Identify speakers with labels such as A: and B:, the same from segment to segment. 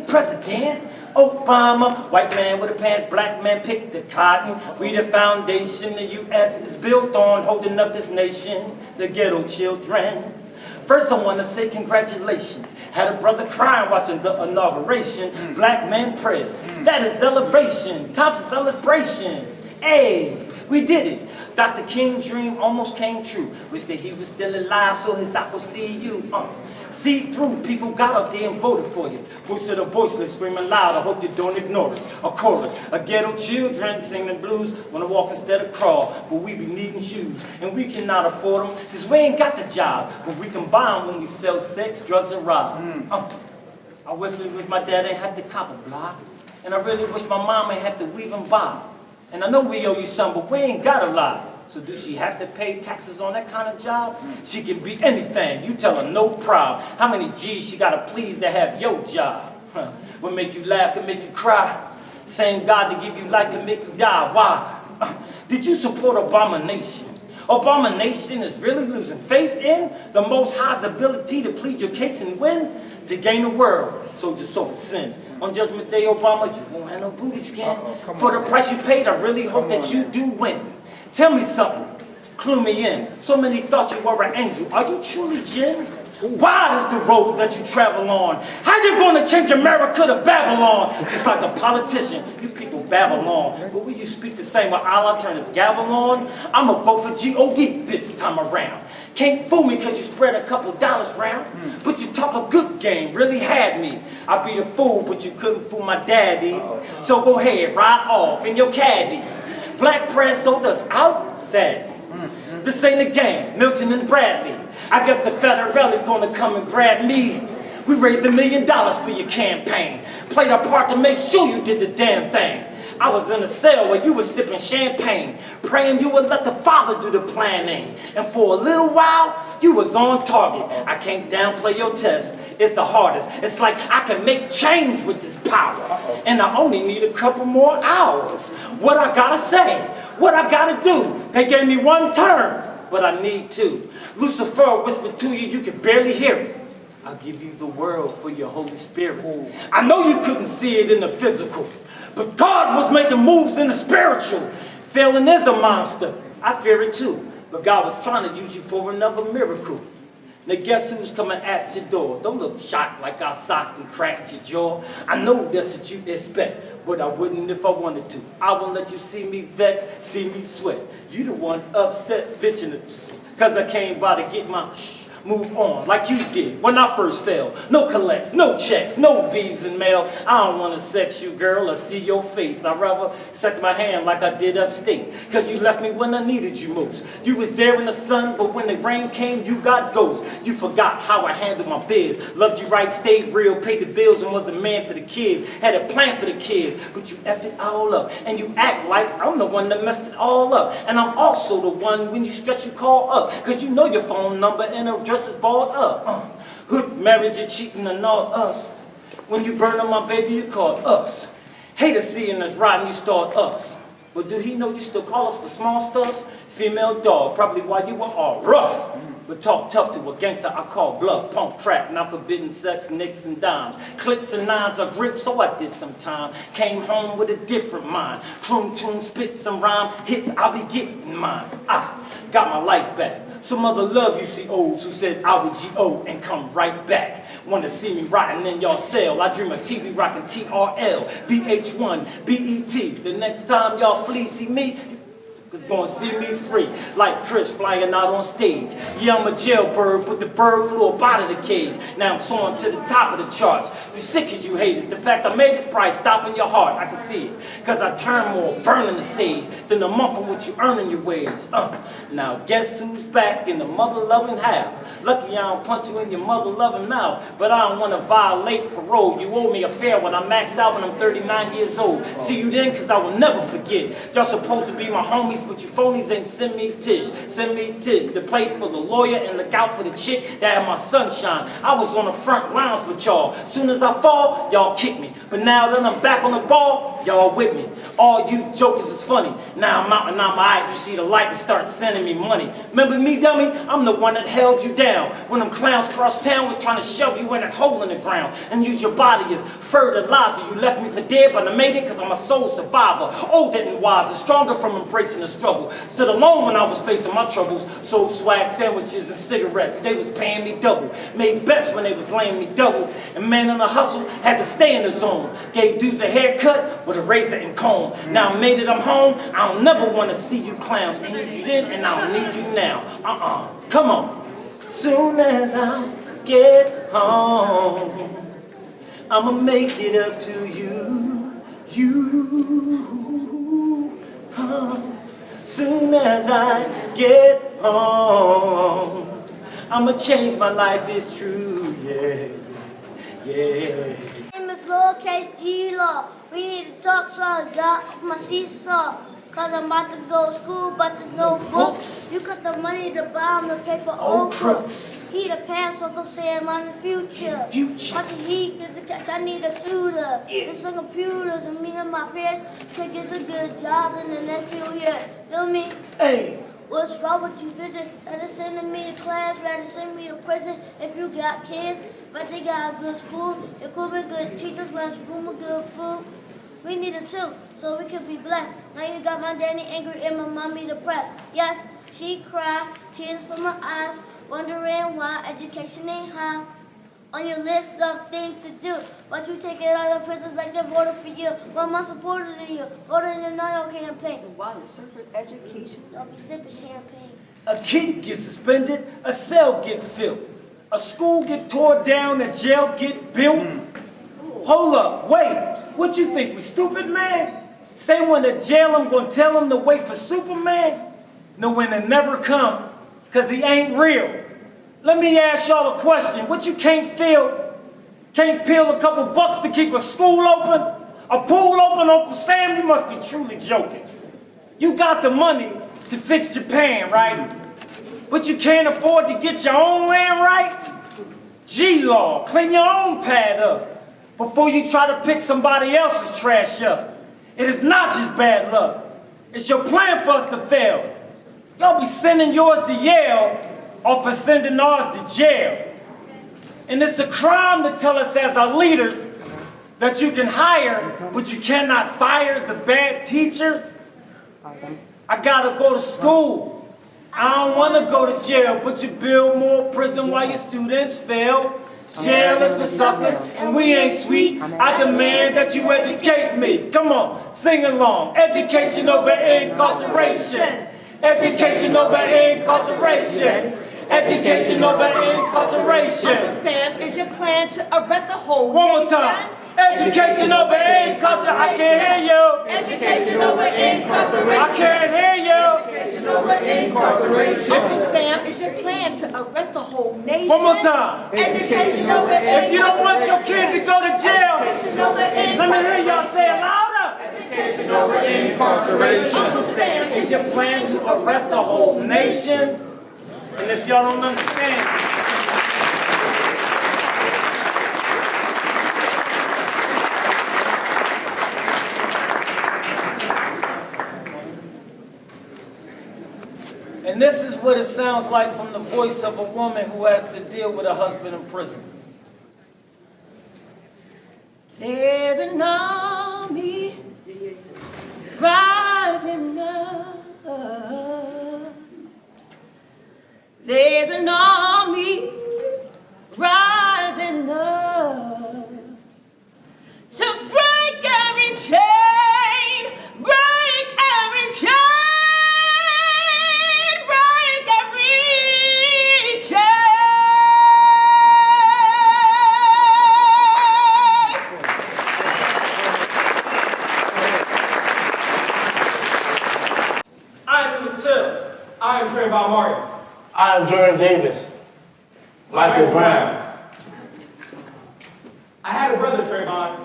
A: President Obama, white man with a pants, black man picked the cotton. We the foundation the U.S. is built on, holding up this nation, the ghetto children. First I want to say congratulations. Had a brother crying watching the inauguration. Black man prayers, that is celebration, time for celebration. Hey, we did it. Dr. King's dream almost came true. Wish that he was still alive so his I could see you. See through, people got up there and voted for you. Voice of the voiceless, screaming loud, I hope you don't ignore us. A chorus, a ghetto children singing blues, wanna walk instead of crawl, but we be needing shoes, and we cannot afford them, cause we ain't got the job, but we can buy them when we sell sex, drugs, and rob. I wish my dad ain't have to cop a block, and I really wish my mom ain't have to weave and bob. And I know we owe you some, but we ain't got a lot. So do she have to pay taxes on that kind of job? She can be anything, you tell her no problem. How many G's she gotta please to have your job? What make you laugh can make you cry. Same God to give you life can make you die. Why? Did you support Abomination? Abomination is really losing faith in the Most High's ability to plead your case and win, to gain the world, so just so for sin. On Judgment Day, Obama, you won't have no booty skin. For the price you paid, I really hope that you do win. Tell me something, clue me in. So many thought you were an angel. Are you truly jinn? Wide is the road that you travel on. How you gonna change America to Babylon? Just like a politician, you people Babylon. But will you speak the same while Allah turn his gavel on? I'ma vote for G.O.D. this time around. Can't fool me cause you spread a couple dollars round. But you talk a good game, really had me. I be the fool, but you couldn't fool my daddy. So go ahead, ride off in your caddy. Black press sold us out, sad. This ain't a game, Milton and Bradley. I guess the federal is gonna come and grab me. We raised $1 million for your campaign. Played our part to make sure you did the damn thing. I was in a cell where you were sipping champagne, praying you would let the Father do the planning. And for a little while, you was on target. I can't downplay your test. It's the hardest. It's like I can make change with this power. And I only need a couple more hours. What I gotta say, what I gotta do. They gave me one term, but I need two. Lucifer whispered to you, you can barely hear it. I'll give you the world for your Holy Spirit. I know you couldn't see it in the physical, but God was making moves in the spiritual. Failing is a monster. I fear it too. But God was trying to use you for another miracle. Now guess who's coming at your door? Don't look shocked like I socked and cracked your jaw. I know that's what you expect, but I wouldn't if I wanted to. I won't let you see me vex, see me sweat. You the one upset bitching it, cause I came by to get my move on like you did when I first fell. No collects, no checks, no V's in mail. I don't want to sex you, girl, or see your face. I'd rather suck my hand like I did upstate. Cause you left me when I needed you most. You was there in the sun, but when the rain came, you got ghost. You forgot how I handled my biz. Loved you right, stayed real, paid the bills, and was a man for the kids. Had a plan for the kids, but you effed it all up. And you act like I'm the one that messed it all up. And I'm also the one when you stretch you call up. Cause you know your phone number and a is balled up. Hood marriage and cheating and all us. When you burn on my baby, you call us. Hater seeing us riding, you start us. But do he know you still call us for small stuff? Female dog, probably while you were all rough. But talk tough to a gangster I call bluff. Punk trap, not forbidden sex, nicks and dimes. Clips and nines are grip, so I did some time. Came home with a different mind. Croon tune, spit some rhyme, hits, I'll be getting mine. I got my life back. Some other love you see O's who said I would G.O. and come right back. Want to see me rotting in your cell. I dream of TV rocking TRL, VH1, BET. The next time y'all flee see me, you're gonna see me free. Like Chris flying out on stage. Yeah, I'm a jailbird, but the bird flew up out of the cage. Now I'm soaring to the top of the charts. You sick cause you hate it. The fact I made this price stopping your heart. I can see it. Cause I turn more burning the stage than a month on what you earn in your wage. Now guess who's back in the mother-loving house? Lucky I don't punch you in your mother-loving mouth. But I don't want to violate parole. You owe me a fare when I max out when I'm 39 years old. See you then cause I will never forget. Y'all supposed to be my homies, but you phonies ain't send me tish. Send me tish to play for the lawyer and look out for the chick that had my sunshine. I was on the front lines with y'all. Soon as I fall, y'all kick me. But now that I'm back on the ball, y'all with me. All you jokers is funny. Now I'm out and I'm alright. You see the light and start sending me money. Remember me, dummy? I'm the one that held you down when them clowns cross town was trying to shove you in that hole in the ground and use your body as fertilizer. You left me for dead, but I made it because I'm a soul survivor. Older and wiser, stronger from embracing the struggle. Stood alone when I was facing my troubles. Sold swag sandwiches and cigarettes. They was paying me double. Made bets when they was laying me double. And man on the hustle had to stay in the zone. Gave dudes a haircut with a razor and comb. Now I made it, I'm home. I don't never want to see you clowns. I need you then and I don't need you now. Come on. Soon as I get home, I'ma make it up to you. Soon as I get home, I'ma change my life, it's true, yeah.
B: My name is lowercase G-Law. We need to talk, so I got off my seesaw. Cause I'm about to go to school, but there's no books. You got the money to buy them to pay for old crooks. He the past, so go say I'm on the future. Watch the heat, get the cash, I need a tutor. There's some computers, and me and my peers can get some good jobs in the next few years. Feel me?
A: Hey.
B: What's wrong with you visit? Instead of sending me to class, rather send me to prison. If you got kids, but they got a good school, equipment, good teachers, lunchroom, good food. We need it too, so we could be blessed. Now you got my daddy angry and my mommy depressed. Yes, she cried, tears from her eyes, wondering why education ain't high on your list of things to do. But you take it out of prisons like they voted for you. Well, my supporter to you, voted in the NIO campaign.
C: Why the separate education?
B: Don't be sipping champagne.
A: A kid get suspended, a cell get filled. A school get tore down, a jail get built. Hold up, wait. What you think, we stupid, man? Say when to jail, I'm gonna tell him to wait for Superman? No, when it never come, cause he ain't real. Let me ask y'all a question. What you can't feel? Can't peel a couple bucks to keep a school open? A pool open, Uncle Sam? You must be truly joking. You got the money to fix Japan, right? But you can't afford to get your own land right? G-Law, clean your own pad up before you try to pick somebody else's trash up. It is not just bad luck. It's your plan for us to fail. Y'all be sending yours to Yale or for sending ours to jail. And it's a crime to tell us as our leaders that you can hire, but you cannot fire the bad teachers. I gotta go to school. I don't wanna go to jail, but you build more prison while your students fail. Jail is for suckers, and we ain't sweet. I demand that you educate me. Come on, sing along. Education over incarceration. Education over incarceration. Education over incarceration.
C: Uncle Sam, is your plan to arrest the whole
A: One more
C: nation?
A: time. Education over incarceration. I can't hear you.
C: Education over incarceration.
A: I can't hear you.
C: Education over incarceration. Uncle Sam, is your plan to arrest the whole nation?
A: One more time.
C: Education over incarceration.
A: If you don't want your kid to go to jail,
C: Education over incarceration.
A: let me hear y'all say it louder.
C: Education over incarceration. Uncle Sam,
A: Is your plan to arrest the whole nation? And if y'all don't understand, and this is what it sounds like from the voice of a woman who has to deal with a husband in prison.
C: there's an army rising up. There's an army rising up to break every chain, break every chain, break every chain.
D: I am Trayvon Martin.
E: I am Jordan Davis. Michael Brown.
D: I had a brother, Trayvon,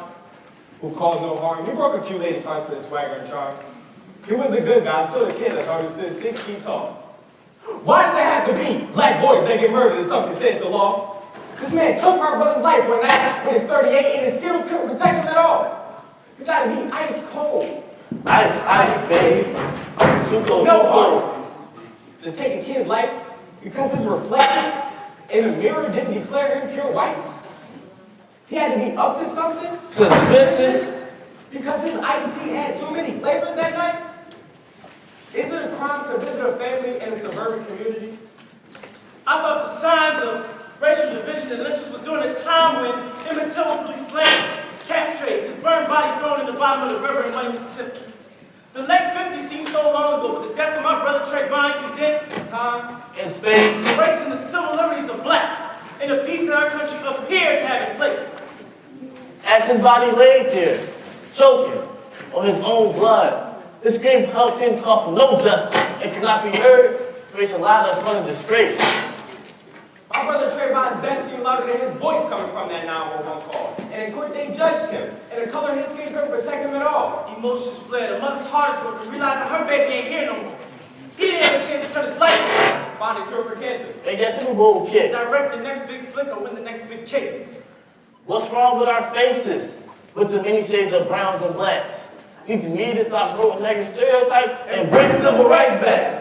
D: who called no harm. We broke a few late times for the swagger and charm. He was a good guy, still a kid that already stood 6 feet tall. Why does it have to be black boys that get murdered if something says the law? This man took my brother's life one night when he's 38 and his skills couldn't protect him at all. You gotta be ice cold.
E: Ice, baby. Too cold,
D: No
E: too cold.
D: harm to take a kid's life because his reflections in a mirror didn't declare him pure white. He had to be up to something
E: Suspicious.
D: because his iced tea had too many flavors that night. Is it a crime to visit a family in a suburban community?
A: I thought the signs of racial division and lynchings was during a time when Emmett Till was police slammed, castrated, his burned body thrown in the bottom of the river in Wayne, Mississippi. The late 50s seemed so long ago, but the death of my brother Trayvon condensed time
E: In space.
A: erasing the civil liberties of blacks and the peace that our country appeared to have in place.
E: As his body laid there, choking on his own blood, this scream held him call for no justice and could not be heard, which allowed us run in disgrace.
D: My brother Trayvon's death seemed louder than his voice coming from that 911 call. And in court, they judged him, and the color of his skin couldn't protect him at all.
A: Emotions split, a mother's heart broke to realize that her baby ain't here no more. He didn't have a chance to turn his life around.
D: Find a cure for cancer.
E: And guess who will kick?
A: Direct the next big flick or win the next big case.
E: What's wrong with our faces? With the many shades of browns and blacks? We need to stop promoting negative stereotypes and bring civil rights back.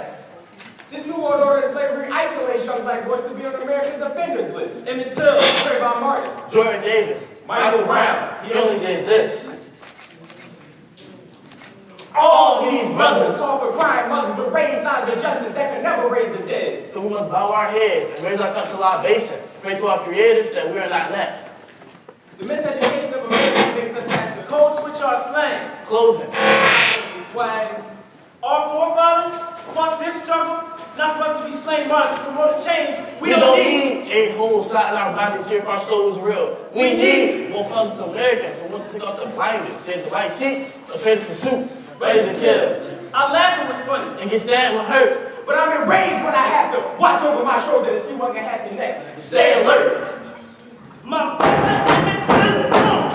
D: This new world order of slavery isolates young black boys to be on America's offenders list.
A: Emmett Till,
D: Trayvon Martin,
E: Jordan Davis,
D: Michael Brown.
E: he only did this. All these brothers.
D: Call for crying mothers to raise signs of justice that can never raise the dead.
E: So we must bow our heads and raise our cups to libation. Pray to our creators that we are not next.
D: The miseducation of America makes us act
A: the code switch our slang.
E: Clothing.
D: swag.
A: Our forefathers fought this struggle, not for us to be slain martyrs to promote a change. We don't need
E: a whole shot in our bodies here if our soul is real. We need more colors Americans who wants to take off the blinders, change the white sheets, or trade the suits, ready to kill.
A: I laugh when it's funny.
E: And get sad when hurt.
D: But I'm enraged when I have to watch over my shoulder to see what can happen next.
E: Stay alert.
A: My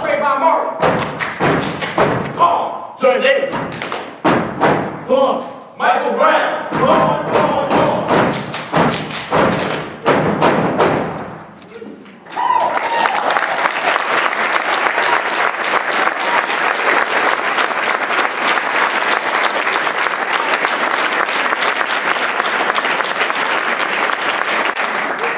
D: Trayvon Martin. Calm.
E: Jordan Davis. Gone.
D: Michael Brown. Gone.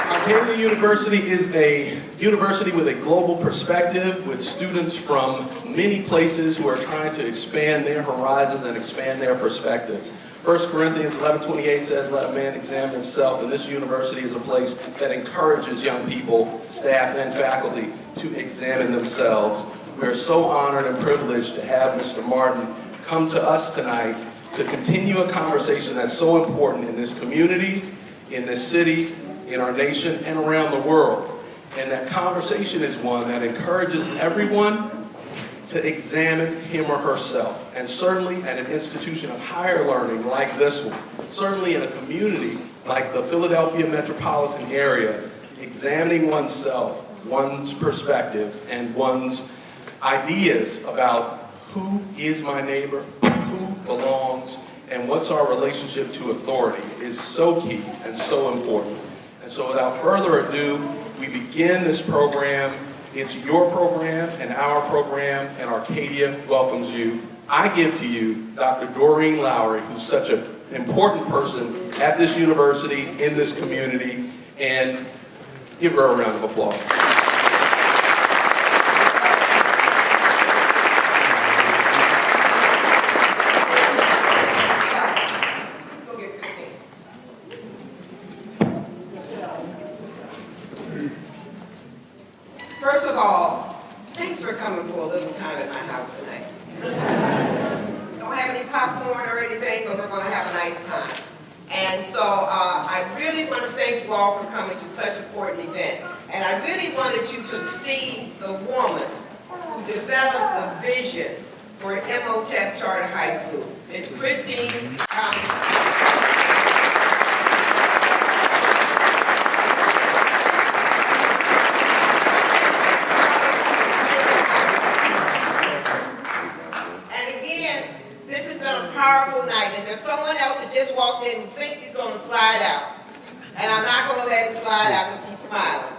F: Arcadia University is a university with a global perspective, with students from many places who are trying to expand their horizons and expand their perspectives. 1 Corinthians 11:28 says, "Let a man examine himself," and this university is a place that encourages young people, staff, and faculty to examine themselves. We are so honored and privileged to have Mr. Martin come to us tonight to continue a conversation that's so important in this community, in this city, in our nation, and around the world. And that conversation is one that encourages everyone to examine him or herself. And certainly at an institution of higher learning like this one, certainly in a community like the Philadelphia metropolitan area, examining oneself, one's perspectives, and one's ideas about who is my neighbor, who belongs, and what's our relationship to authority is so key and so important. And so without further ado, we begin this program. It's your program and our program, and Arcadia welcomes you. I give to you Dr. Doreen Lowry, who's such an important person at this university, in this community, and give her a round of applause.
C: First of all, thanks for coming for a little time at my house tonight. Don't have any popcorn or anything, but we're going to have a nice time. And so I really want to thank you all for coming to such an important event. And I really wanted you to see the woman who developed the vision for MOTEP Charter High School. It's Christine Thomas. Powerful I'm not going to let him slide out because he's smiling.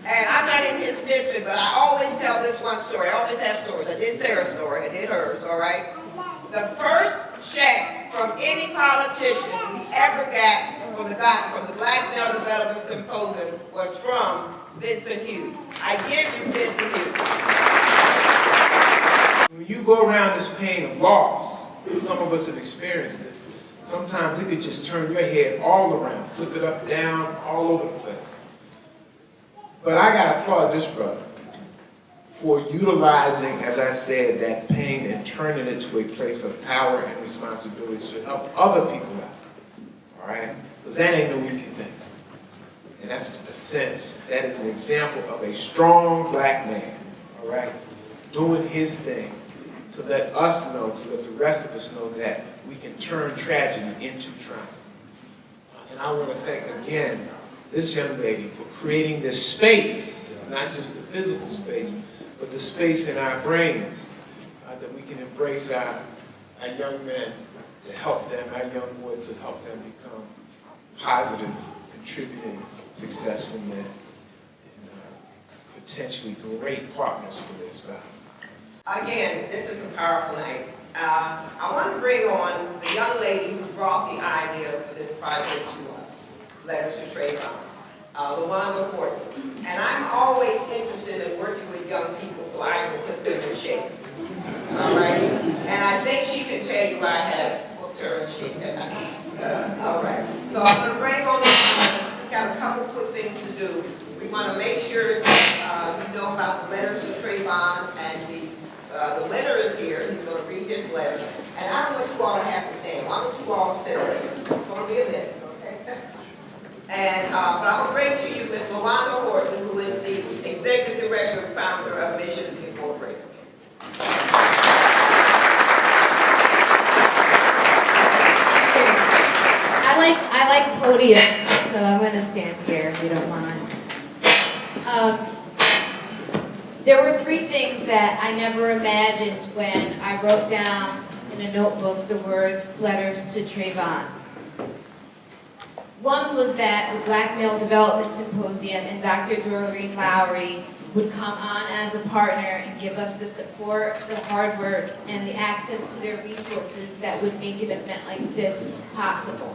C: And I'm not in his district, but I always tell this one story. I always have stories. I did Sarah's story. I did hers, all right? The first check from any politician we ever got from the Black Male Development Symposium was from Vincent Hughes. I give you Vincent Hughes.
G: When you go around this pain of loss, some of us have experienced this, sometimes it could just turn your head all around, flip it up, down, all over the place. But I gotta applaud this brother for utilizing, as I said, that pain and turning it to a place of power and responsibility to help other people out, all right? Because that ain't no easy thing. And that's a sense, that is an example of a strong black man, all right, doing his thing to let us know, to let the rest of us know that we can turn tragedy into triumph. And I want to thank again this young lady for creating this space, not just the physical space, but the space in our brains that we can embrace our young men to help them, our young boys to help them become positive, contributing, successful men, and potentially great partners for their spouses.
C: Again, this is a powerful night. I want to bring on the young lady who brought the idea for this project to us, Letters to Trayvon, LaWanda Horton. And I'm always interested in working with young people so I can put them in shape. All right? And I think she can tell you I have put her in shape. All right. So I'm going to bring on LaWanda. She's got a couple quick things to do. We want to make sure that you know about the Letters to Trayvon, and the winner is here. He's going to read his letter. And I don't want you all to have to stand. Why don't you all sit there? It's going to be a minute, okay? And, but I'm going to bring to you Ms. LaWanda Horton, who is the Executive Director and Founder of Mission Incorporated.
H: I like podiums, so I'm going to stand here if you don't mind. There were three things that I never imagined when I wrote down in a notebook the words Letters to Trayvon. One was that the Black Male Development Symposium and Dr. Doreen Lowry would come on as a partner and give us the support, the hard work, and the access to their resources that would make an event like this possible.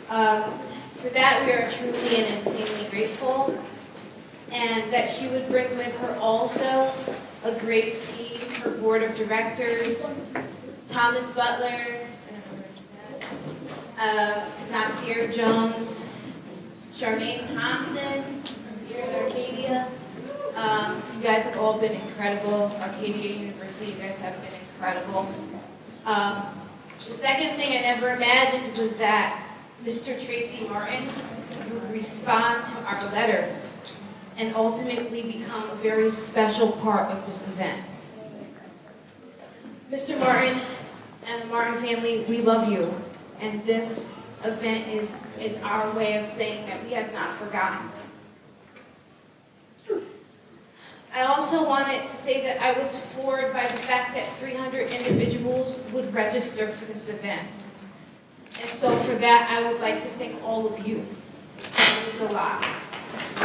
H: For that, we are truly and insanely grateful. And that she would bring with her also a great team, her board of directors, Thomas Butler, Nasir Jones, Charmaine Thompson, here at Arcadia. You guys have all been incredible. Arcadia University, you guys have been incredible. The second thing I never imagined was that Mr. Tracy Martin would respond to our letters and ultimately become a very special part of this event. Mr. Martin and the Martin family, we love you. And this event is our way of saying that we have not forgotten. I also wanted to say that I was floored by the fact that 300 individuals would register for this event. And so for that, I would like to thank all of you. It means a lot. I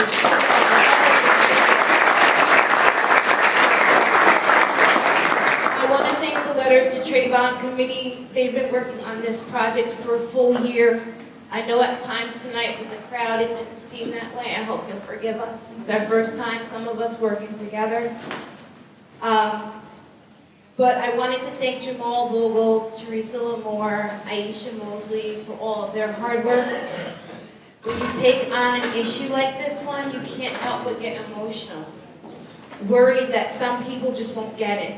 H: want to thank the Letters to Trayvon committee. They've been working on this project for a full year. I know at times tonight with the crowd it didn't seem that way. I hope you'll forgive us. It's our first time, some of us working together. But I wanted to thank Jamal Vogel, Teresa Lamore, Aisha Mosley for all of their hard work. When you take on an issue like this one, you can't help but get emotional. Worried that some people just won't get it.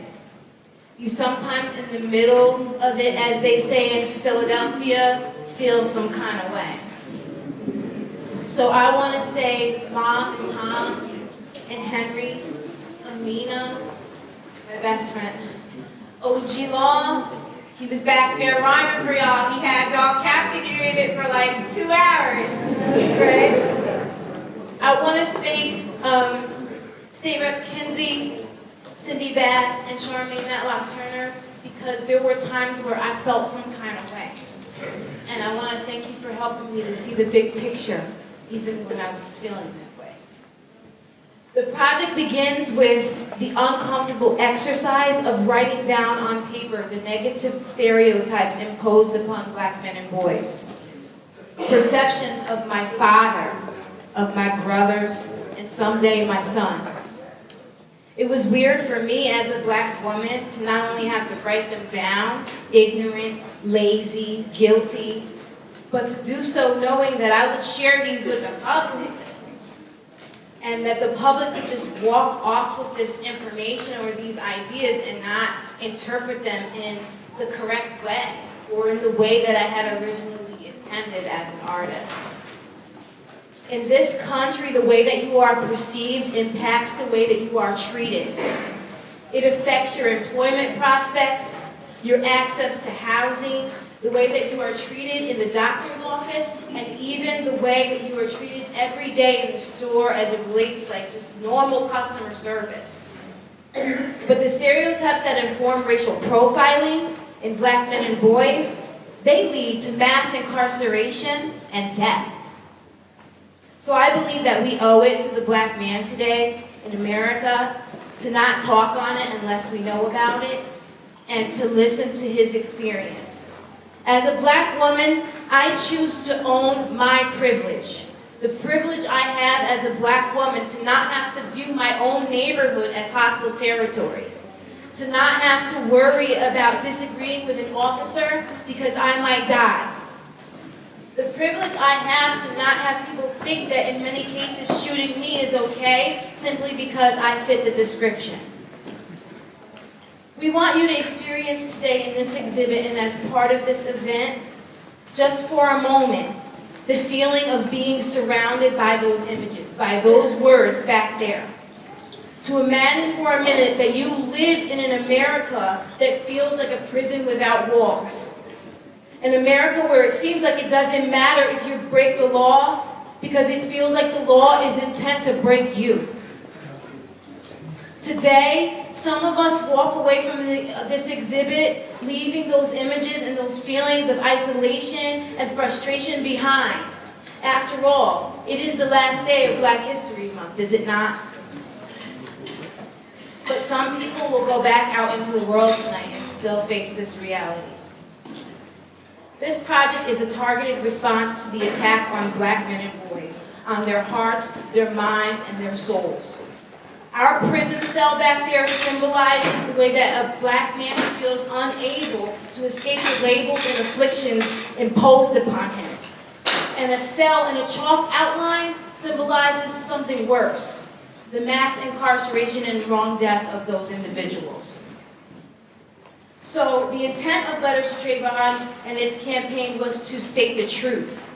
H: You sometimes in the middle of it, as they say in Philadelphia, feel some kind of way. So I want to say Mom and Tom and Henry, Amina, my best friend, OG Law, he was back there rhyming for y'all. He had y'all captivated for like 2 hours, right? I want to thank State Rep Kinsey, Cindy Bass, and Charmaine Matlock Turner, because there were times where I felt some kind of way. and I want to thank you for helping me to see the big picture, even when I was feeling that way. The project begins with the uncomfortable exercise of writing down on paper the negative stereotypes imposed upon black men and boys. Perceptions of my father, of my brothers, and someday my son. It was weird for me as a black woman to not only have to write them down, ignorant, lazy, guilty, but to do so knowing that I would share these with the public, and that the public could just walk off with this information or these ideas and not interpret them in the correct way, or in the way that I had originally intended as an artist. In this country, the way that you are perceived impacts the way that you are treated. It affects your employment prospects, your access to housing, the way that you are treated in the doctor's office, and even the way that you are treated every day in the store as it relates like just normal customer service. But the stereotypes that inform racial profiling in black men and boys, they lead to mass incarceration and death. So I believe that we owe it to the black man today in America to not talk on it unless we know about it, and to listen to his experience. As a black woman, I choose to own my privilege. The privilege I have as a black woman to not have to view my own neighborhood as hostile territory. To not have to worry about disagreeing with an officer because I might die. The privilege I have to not have people think that in many cases shooting me is okay simply because I fit the description. We want you to experience today in this exhibit and as part of this event, just for a moment, the feeling of being surrounded by those images, by those words back there. To imagine for a minute that you live in an America that feels like a prison without walls. An America where it seems like it doesn't matter if you break the law because it feels like the law is intent to break you. Today, some of us walk away from this exhibit leaving those images and those feelings of isolation and frustration behind. After all, it is the last day of Black History Month, is it not? But some people will go back out into the world tonight and still face this reality. This project is a targeted response to the attack on black men and boys, on their hearts, their minds, and their souls. Our prison cell back there symbolizes the way that a black man feels unable to escape the labels and afflictions imposed upon him. And a cell in a chalk outline symbolizes something worse, the mass incarceration and wrong death of those individuals. So the intent of Letters to Trayvon and its campaign was to state the truth.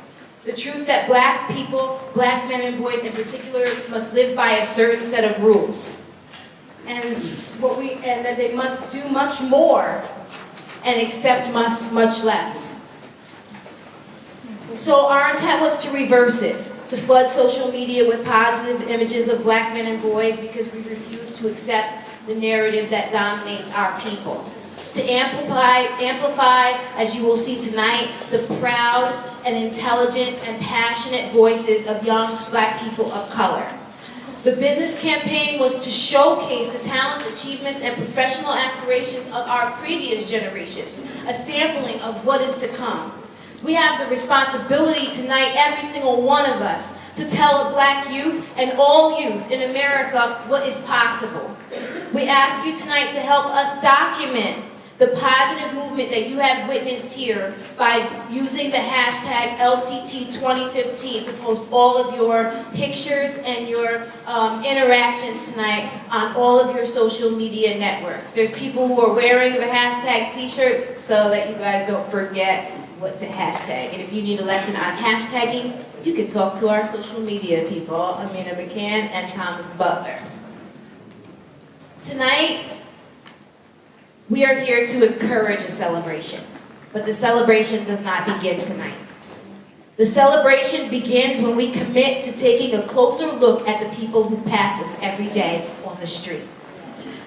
H: The truth that black people, black men and boys in particular, must live by a certain set of rules. And that they must do much more and accept much less. So our intent was to reverse it, to flood social media with positive images of black men and boys because we refuse to accept the narrative that dominates our people. To amplify, as you will see tonight, the proud and intelligent and passionate voices of young black people of color. The business campaign was to showcase the talents, achievements, and professional aspirations of our previous generations, a sampling of what is to come. We have the responsibility tonight, every single one of us, to tell the black youth and all youth in America what is possible. We ask you tonight to help us document the positive movement that you have witnessed here by using the hashtag LTT2015 to post all of your pictures and your interactions tonight on all of your social media networks. There's people who are wearing the hashtag t-shirts so that you guys don't forget what to hashtag. And if you need a lesson on hashtagging, you can talk to our social media people, Amina McCann and Thomas Butler. Tonight, we are here to encourage a celebration, but the celebration does not begin tonight. The celebration begins when we commit to taking a closer look at the people who pass us every day on the street.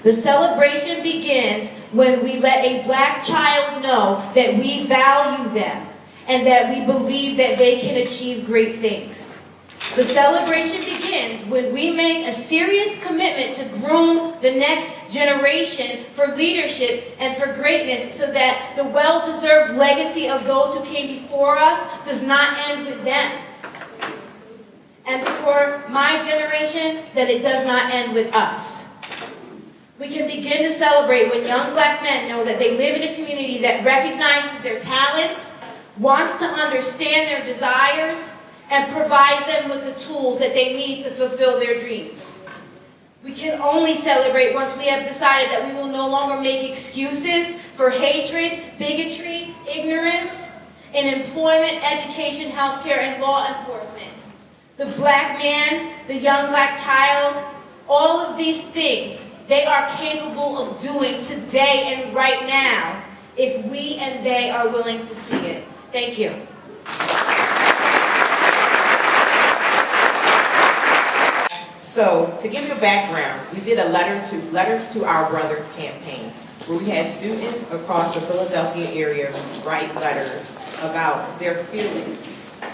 H: The celebration begins when we let a black child know that we value them and that we believe that they can achieve great things. The celebration begins when we make a serious commitment to groom the next generation for leadership and for greatness, so that the well-deserved legacy of those who came before us does not end with them. And for my generation, that it does not end with us. We can begin to celebrate when young black men know that they live in a community that recognizes their talents, wants to understand their desires, and provides them with the tools that they need to fulfill their dreams. We can only celebrate once we have decided that we will no longer make excuses for hatred, bigotry, ignorance in employment, education, healthcare, and law enforcement. The black man, the young black child, all of these things, they are capable of doing today and right now if we and they are willing to see it. Thank you.
C: So, to give you a background, we did a Letters to Our Brothers campaign, where we had students across the Philadelphia area write letters about their feelings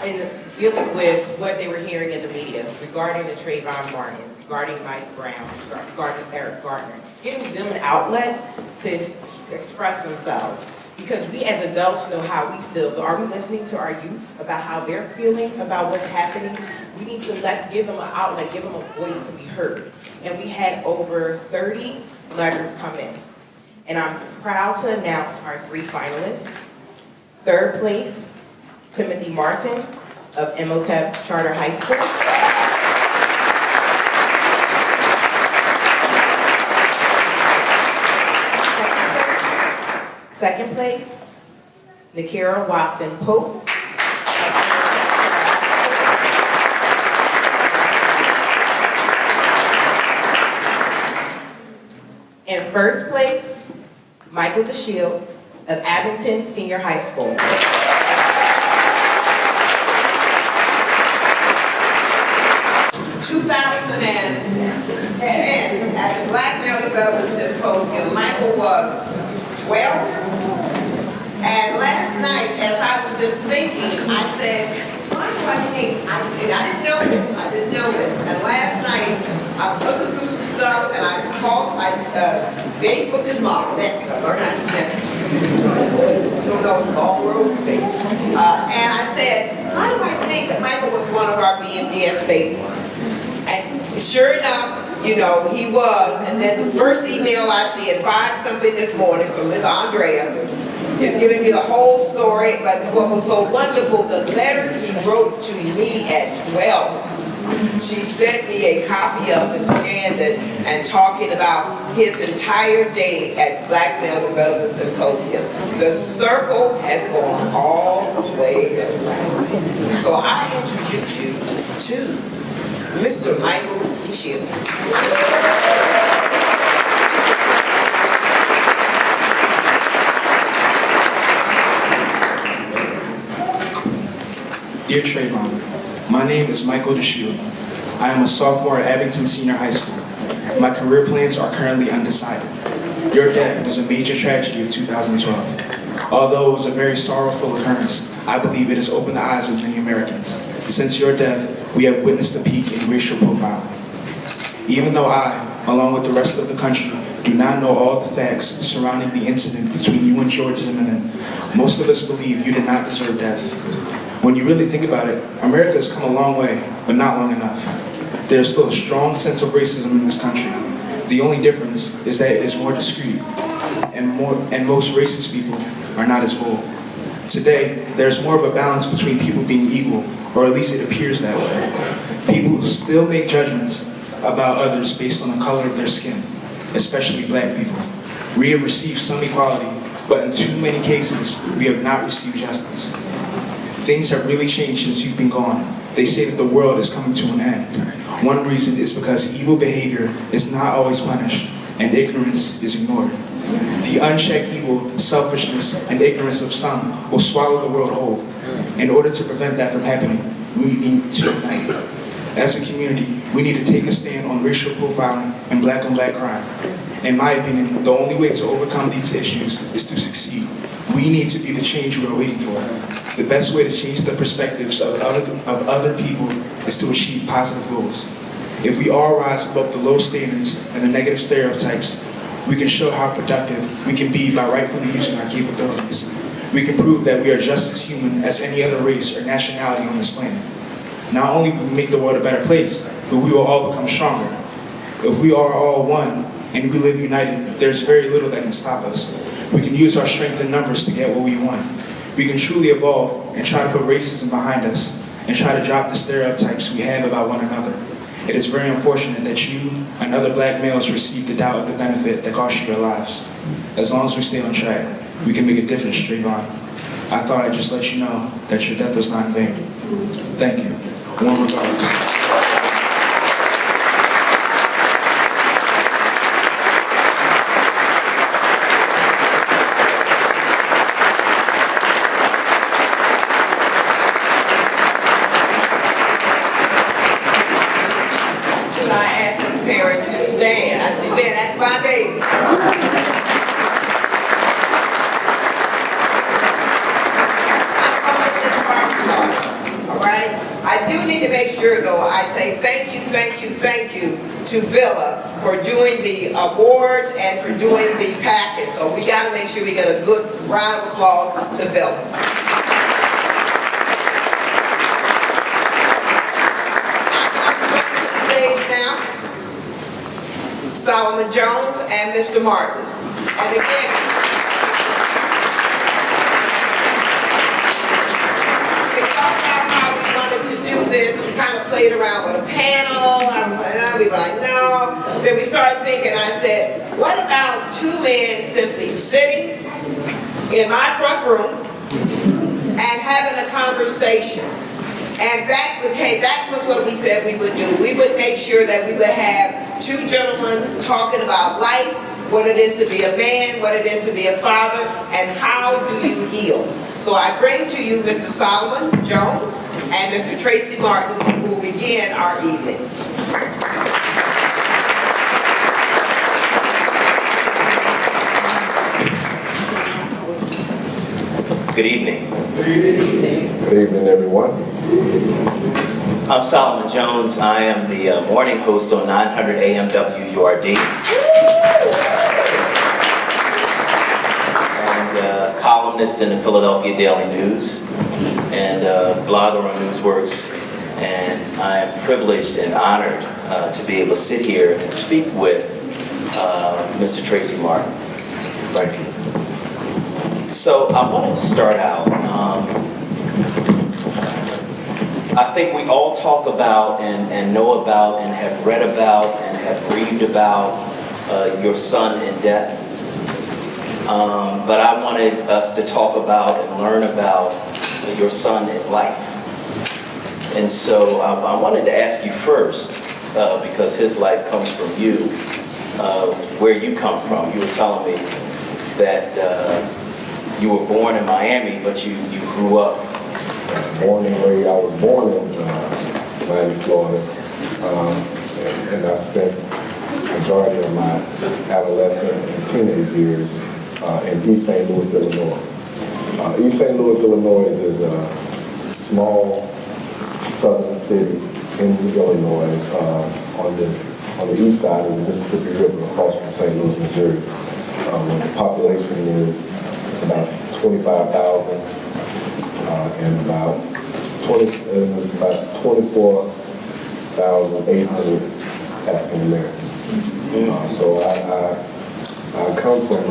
C: in dealing with what they were hearing in the media regarding the Trayvon Martin, regarding Mike Brown, regarding Eric Gardner, giving them an outlet to express themselves. Because we as adults know how we feel, but are we listening to our youth about how they're feeling about what's happening? We need to give them an outlet, give them a voice to be heard. And we had over 30 letters come in. And I'm proud to announce our 3 finalists. Third place, Timothy Martin of Imhotep Charter High School. Second place, Nakira Watson Pope. And first place, Michael DeShield of Abington Senior High School. 2010, at the Black Male Development Symposium, Michael was 12. And last night, as I was just thinking, I said, why do I think, and I didn't know this, And last night, I was looking through some stuff, and I called, Facebook is my message. I started having a message. You don't know, it's all world's baby. And I said, why do I think that Michael was one of our BMDS babies? And sure enough, you know, he was. And then the first email I see at 5-something this morning from Miss Andrea is giving me the whole story. But what was so wonderful, the letter he wrote to me at 12. She sent me a copy of it, scanned it, and talking about his entire day at Black Male Development Symposium. The circle has gone all the way around. So I introduce you to Mr. Michael DeShield.
I: Dear Trayvon, my name is Michael DeShield. I am a sophomore at Abington Senior High School. My career plans are currently undecided. Your death was a major tragedy of 2012. Although it was a very sorrowful occurrence, I believe it has opened the eyes of many Americans. Since your death, we have witnessed a peak in racial profiling. Even though I, along with the rest of the country, do not know all the facts surrounding the incident between you and George Zimmerman, most of us believe you did not deserve death. When you really think about it, America has come a long way, but not long enough. There is still a strong sense of racism in this country. The only difference is that it is more discreet, and most racist people are not as bold. Today, there's more of a balance between people being equal, or at least it appears that way. People still make judgments about others based on the color of their skin, especially black people. We have received some equality, but in too many cases, we have not received justice. Things have really changed since you've been gone. They say that the world is coming to an end. One reason is because evil behavior is not always punished, and ignorance is ignored. The unchecked evil, selfishness, and ignorance of some will swallow the world whole. In order to prevent that from happening, we need to unite. As a community, we need to take a stand on racial profiling and black-on-black crime. In my opinion, the only way to overcome these issues is to succeed. We need to be the change we are waiting for. The best way to change the perspectives of other people is to achieve positive goals. If we all rise above the low standards and the negative stereotypes, we can show how productive we can be by rightfully using our capabilities. We can prove that we are just as human as any other race or nationality on this planet. Not only will we make the world a better place, but we will all become stronger. If we are all one and we live united, there's very little that can stop us. We can use our strength in numbers to get what we want. We can truly evolve and try to put racism behind us and try to drop the stereotypes we have about one another. It is very unfortunate that you and other black males receive the doubt of the benefit that cost you your lives. As long as we stay on track, we can make a difference, Trayvon. I thought I'd just let you know that your death was not in vain. Thank you. Warm regards.
C: To stand. As she said, that's my baby. I'm going to get this party started, all right? I do need to make sure, though, I say thank you to Villa for doing the awards and for doing the package. So we got to make sure we get a good round of applause to Villa. I'm coming to the stage now. Solomon Jones and Mr. Martin. And again, we thought about how we wanted to do this. We kind of played around with a panel. I was like, oh, we were like, no. Then we started thinking, I said, what about two men simply sitting in my front room and having a conversation? And that was what we said we would do. We would make sure that we would have two gentlemen talking about life, what it is to be a man, what it is to be a father, and how do you heal. So I bring to you Mr. Solomon Jones and Mr. Tracy Martin, who will begin our evening.
J: Good evening.
K: Good evening. Good evening, everyone.
J: I'm Solomon Jones. I am the morning host on 900 AM WURD. And columnist in the Philadelphia Daily News and blogger on Newsworks. And I am privileged and honored to be able to sit here and speak with Mr. Tracy Martin. Thank you. So I wanted to start out. I think we all talk about and know about and have read about and have grieved about your son in death. But I wanted us to talk about and learn about your son in life. And so I wanted to ask you first, because his life comes from you, where you come from. You were telling me that you were born in Miami, but you grew up.
K: Born and raised, I was born in Miami, Florida, and I spent the majority of my adolescent and teenage years in East St. Louis, Illinois. East St. Louis, Illinois is a small southern city in Illinois on the east side of the Mississippi River across from St. Louis, Missouri. The population is about 25,000. And about 24,800 African Americans. So I come from,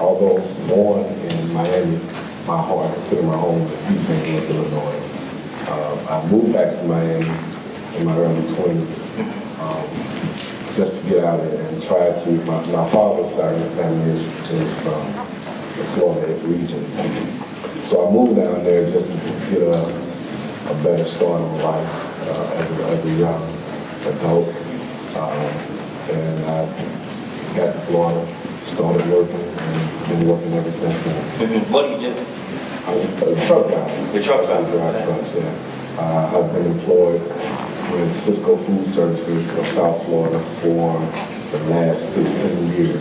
K: although born in Miami, my home, I consider my home is East St. Louis, Illinois. I moved back to Miami in my early 20s just to get out and try to, my father's side of the family is from the Florida region. So I moved down there just to get a better start on life as a young adult. And I got to Florida, started working, and been working ever since then.
J: What do you do?
K: I'm a truck driver.
J: You're a truck driver?
K: I drive trucks, yeah. I've been employed with Cisco Food Services of South Florida for the last 16 years.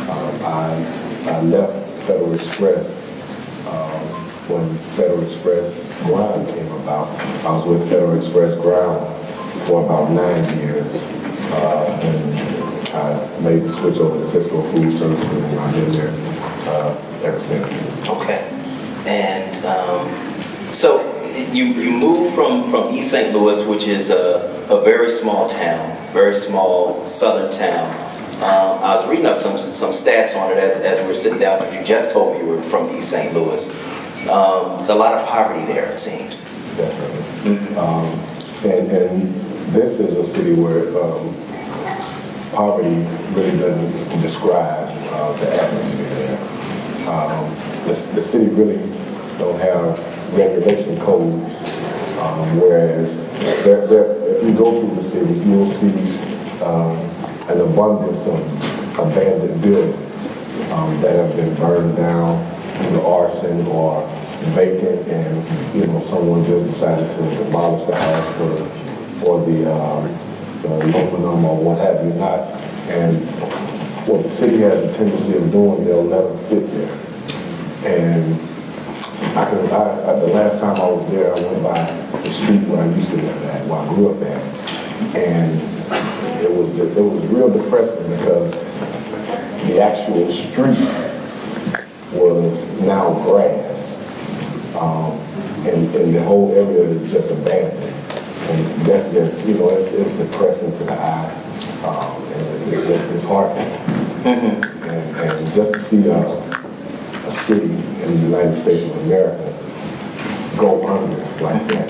K: I left Federal Express when Federal Express Ground came about. I was with Federal Express Ground for about 9 years. And I made the switch over to Cisco Food Services, and I've been there ever since.
J: Okay. And so you moved from East St. Louis, which is a very small town, very small southern town. I was reading up some stats on it as we were sitting down, but you just told me you were from East St. Louis. There's a lot of poverty there, it seems.
K: Definitely. And this is a city where poverty really doesn't describe the atmosphere there. The city really don't have regulation codes, whereas if you go through the city, you'll see an abundance of abandoned buildings that have been burned down due to arson or vacant, and someone just decided to demolish the house for the aluminum or what have you not. And what the city has a tendency of doing, they'll let them sit there. And the last time I was there, I went by the street where I used to live at, where I grew up at, and it was real depressing because the actual street was now grass, and the whole area is just abandoned, and that's just it's depressing to the eye, and it's just disheartening, and just to see a city in the United States of America go under like that,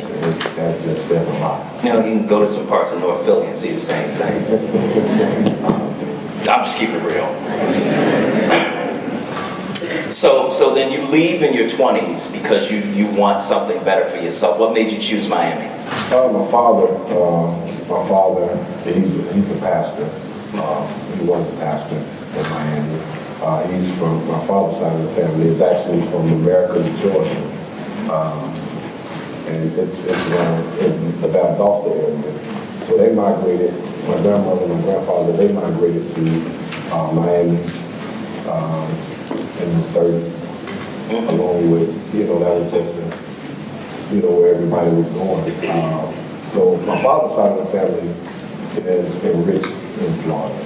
K: that just says a lot.
J: You can go to some parts of North Philly and see the same thing. I'm just keeping it real. So then you leave in your 20s because you want something better for yourself. What made you choose Miami?
K: My father, he's a pastor. He was a pastor in Miami. He's from my father's side of the family. Is actually from Americus, Georgia, and it's around in the Valdosta area. So they migrated. My grandmother and my grandfather, they migrated to Miami in the 30s, along with that was just where everybody was going. So my father's side of the family is enriched in Florida.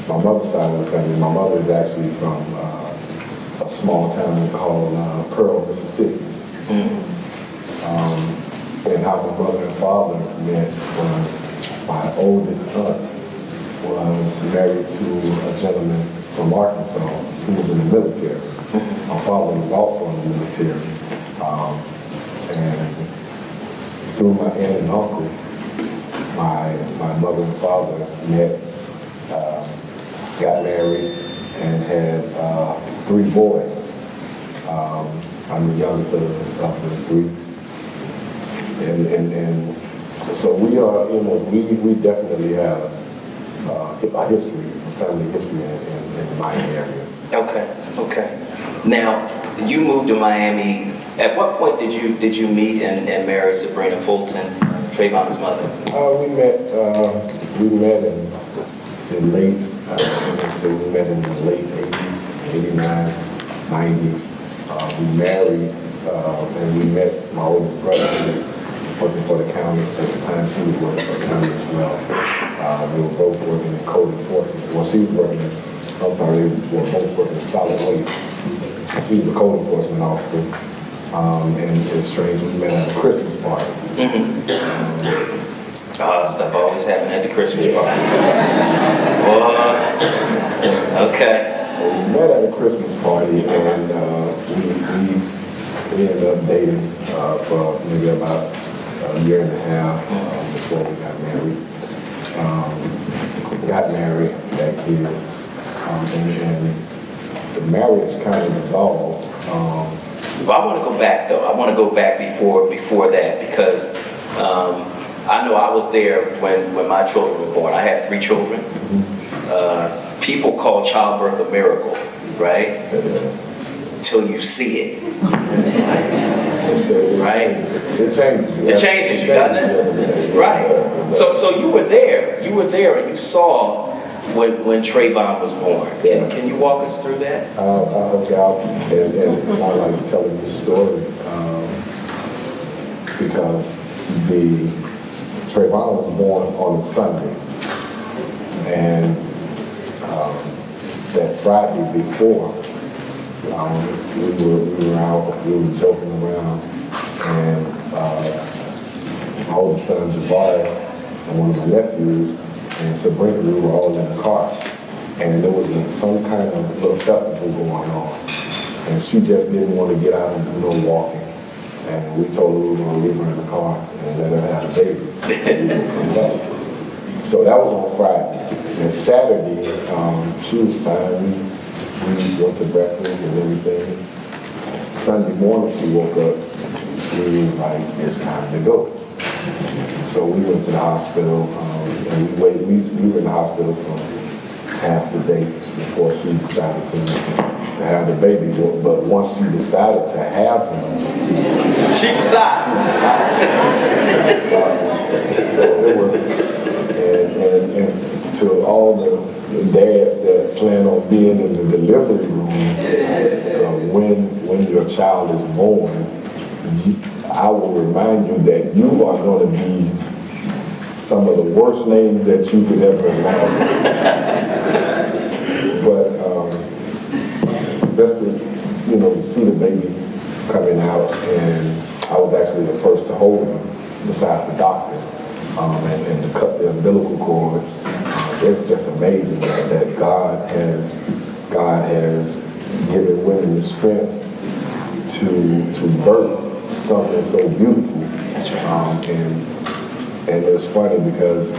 K: My mother's side of the family, my mother is actually from a small town called Pearl, Mississippi. And how my mother and father met was my oldest aunt was married to a gentleman from Arkansas who was in the military. My father was also in the military. And through my aunt and uncle, my mother and father met, got married, and had 3 boys. I'm the youngest of the 3. And so we are, we definitely have a history, a family history in the Miami area.
J: Okay. Now, you moved to Miami. At what point did you meet and marry Sabrina Fulton, Trayvon's mother?
K: We met in late, we met in the late 80s, 89, 90. We married, and we met my oldest brother, who was working for the county. At the time, she was working for the county as well. We were both working in code enforcement. Well, she was working, we were both working in solid waste. She was a code enforcement officer. And it's strange, we met at a Christmas party.
J: Stuff always happened at the Christmas party. Okay.
K: So we met at a Christmas party, and we ended up dating for maybe about a year and a half before we got married. Got married, had kids, and the marriage kind of dissolved.
J: Well, I want to go back though. I want to go back before that because I know I was there when my children were born. I have 3 children. People call childbirth a miracle, right? Till you see it. Right? It changes you, doesn't it? Right. So you were there. You were there and you saw when Trayvon was born. Can you walk us through that?
K: Okay, and I like telling this story because Trayvon was born on a Sunday, and that Friday before, we were out, we were joking around, and my older son Javaris and one of my nephews and Sabrina, we were all in the car, and there was some kind of little festival going on, and she just didn't want to get out and do no walking, and we told her we were going to leave her in the car and let her have a baby. We would come back. So that was on Friday, and Saturday she was fine. We went to breakfast and everything. Sunday morning she woke up, she was like, it's time to go. So we went to the hospital, and we were in the hospital for half the day before she decided to have the baby. But once she decided to have him,
J: She decided.
K: So it was, and to all the dads that plan on being in the delivery room, when your child is born, I will remind you that you are going to be some of the worst names that you could ever imagine. But just to see the baby coming out, and I was actually the first to hold him, besides the doctor, and to cut the umbilical cord. It's just amazing that God has given women the strength to birth something so beautiful.
J: That's right.
K: And it was funny because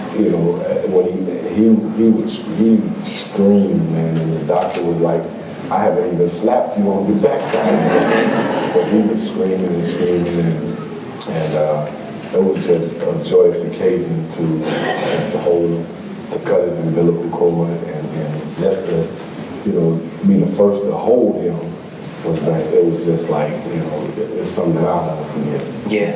K: when he would scream, man, and the doctor was like, I haven't even slapped you on the backside yet. But he was screaming and screaming, and it was just a joyous occasion to hold him, to cut his umbilical cord, and just to be the first to hold him. It was just like, it's something that I'll never forget.
J: Yeah.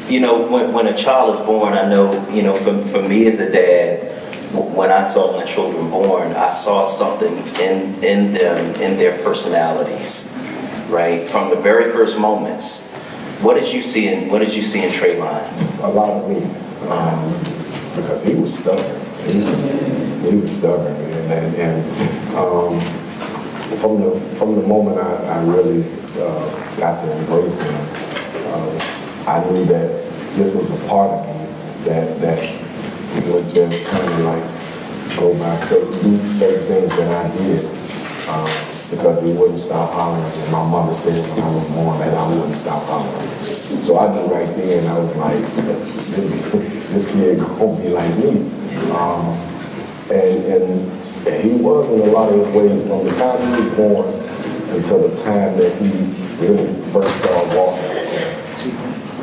J: When a child is born, I know, for me as a dad, when I saw my children born, I saw something in them, in their personalities, right? From the very first moments. What did you see in Trayvon?
K: A lot of me, because he was stubborn. He was stubborn, and from the moment I really got to embrace him, I knew that this was a part of me that would just kind of like go by do certain things that I did because he wouldn't stop hollering. And my mother said when I was born that I wouldn't stop hollering. So I knew right then, I was like, this kid gonna be like me. And he was in a lot of his ways from the time he was born until the time that he really first started walking.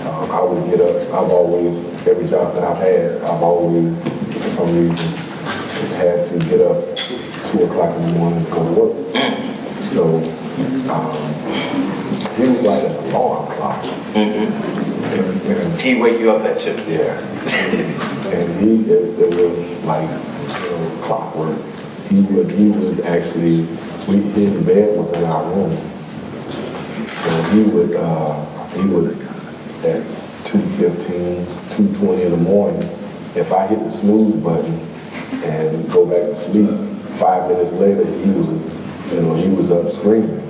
K: I would get up, I've always, every job that I've had, I've always, for some reason, had to get up 2 o'clock in the morning to go to work. So he was like an alarm clock.
J: And he wake you up at 2?
K: Yeah. And it was like, clockwork. He would actually, his bed was in our room. So he would at 2:15, 2:20 in the morning, if I hit the snooze button and go back to sleep, 5 minutes later he was up screaming.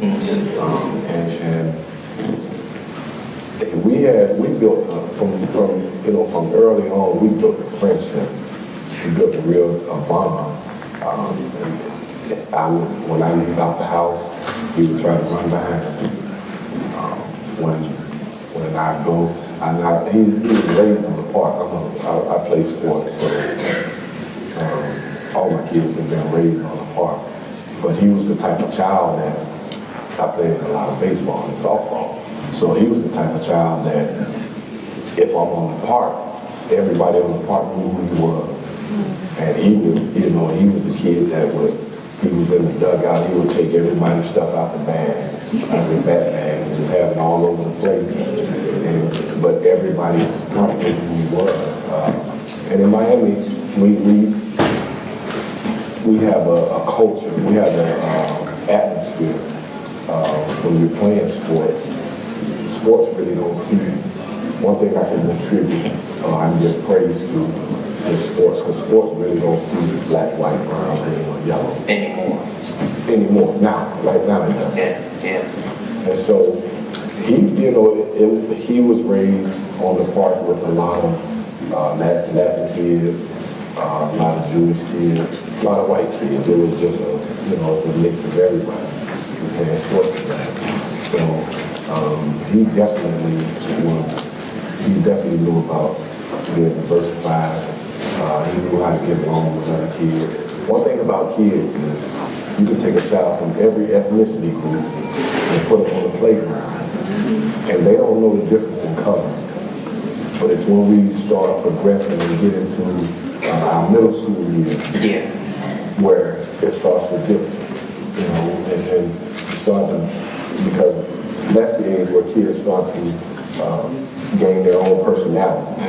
K: And we built from early on, we built a friendship. We built a bond. When I leave out the house, he would try to run behind me. When I go, he was raised on the park. I play sports, so all my kids have been raised on the park. But he was the type of child that I played a lot of baseball and softball. So he was the type of child that if I'm on the park, everybody on the park knew who he was. And he would, he was a kid that he was in the dugout, he would take everybody's stuff out the bag, out of the bat bag, and just have it all over the place. But everybody probably knew who he was. And in Miami, we have a culture, we have an atmosphere. When you're playing sports really don't see. One thing I can attribute, I can give praise to is sports, because sports really don't see black, white, brown, green, or yellow. Anymore. Now, right now it does.
J: Yeah.
K: And so he was raised on the park with a lot of Latin kids, a lot of Jewish kids, a lot of white kids. It was just it's a mix of everybody playing sports together. So he definitely knew about being diversified. He knew how to get along with other kids. One thing about kids is you can take a child from every ethnicity group and put them on the playground, and they don't know the difference in color. But it's when we start progressing and get into our middle school years where it starts to differ, and start to, because that's the age where kids start to gain their own personality,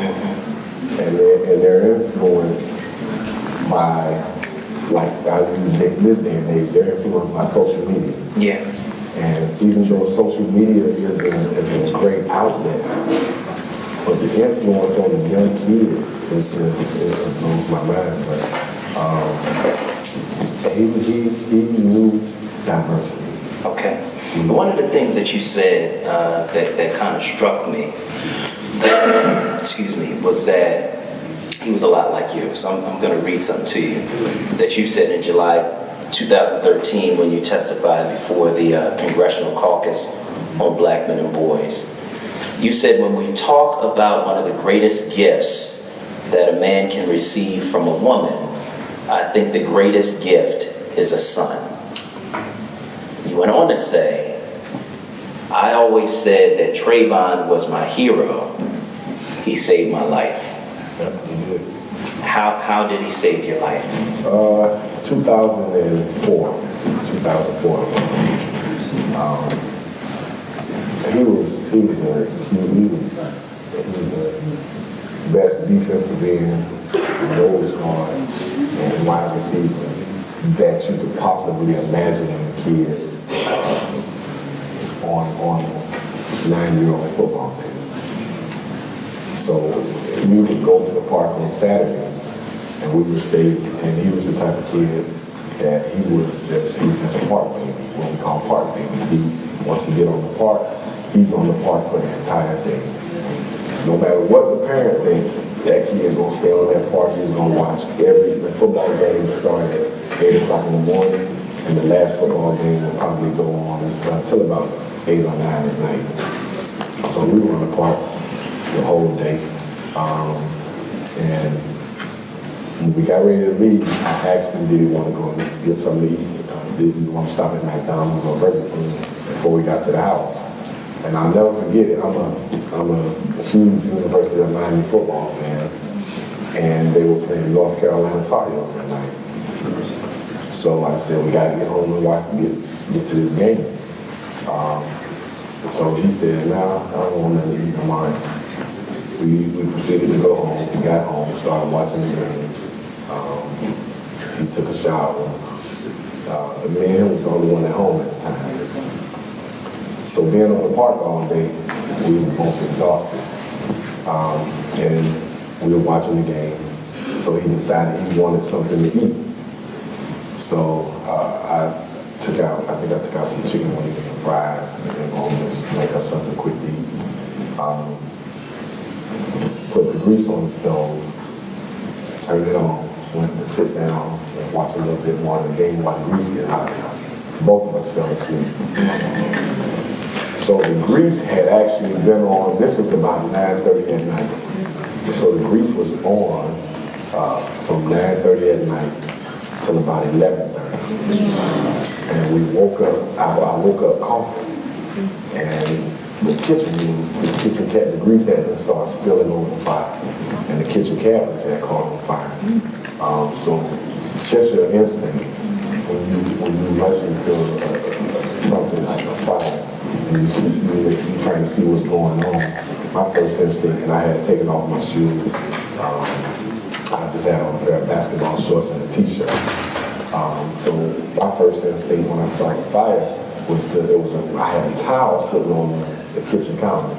K: and they're influenced by, like I use this day and age, they're influenced by social media.
J: Yeah.
K: And even though social media is a great outlet, but the influence on the young kids it blows my mind. But he knew diversity.
J: Okay. One of the things that you said that kind of struck me, excuse me, was that he was a lot like you. So I'm going to read something to you that you said in July 2013 when you testified before the Congressional Caucus on Black Men and Boys. You said, when we talk about one of the greatest gifts that a man can receive from a woman, I think the greatest gift is a son. You went on to say, I always said that Trayvon was my hero. He saved my life.
K: Yep, he did.
J: How did he save your life?
K: 2004. He was the best defensive end, nose guard, and wide receiver that you could possibly imagine in a kid on a 9-year-old football team. So we would go to the park on Saturdays, and we would stay, and he was the type of kid that he was just a park baby, what we call park babies. Once he get on the park, he's on the park for the entire day. No matter what the parent thinks, that kid is going to stay on that park. He's going to watch the football game start at 8 o'clock in the morning, and the last football game will probably go on until about 8 or 9 at night. So we were on the park the whole day. And when we got ready to leave, I asked him, did he want to go and get something to eat? Did he want to stop at McDonald's or Burger King before we got to the house? And I'll never forget it. I'm a huge University of Miami football fan, and they were playing North Carolina Tar Heels that night. So I said, we got to get home and get to this game. So he said, nah, I don't want nothing to eat tomorrow. We proceeded to go home. We got home, started watching the game. He took a shower. Me and him was the only one at home at the time. So being on the park all day, we were both exhausted. And we were watching the game. So he decided he wanted something to eat. So I think I took out some chicken wings and fries, and then go home and make us something quick to eat. Put the grease on the stove, turned it on, went to sit down and watch a little bit more of the game while the grease get hot. Both of us fell asleep. So the grease had actually been on, this was about 9:30 at night. So the grease was on from 9:30 at night till about 11:30. And we woke up, I woke up coughing. And the grease had started spilling over the fire. And the kitchen cabinets had caught on fire. So just your instinct, when you rush into something like a fire, and you're trying to see what's going on, my first instinct, and I had taken off my shoes, I just had on a pair of basketball shorts and a t-shirt. So my first instinct when I saw the fire was I had a towel sitting on the kitchen counter.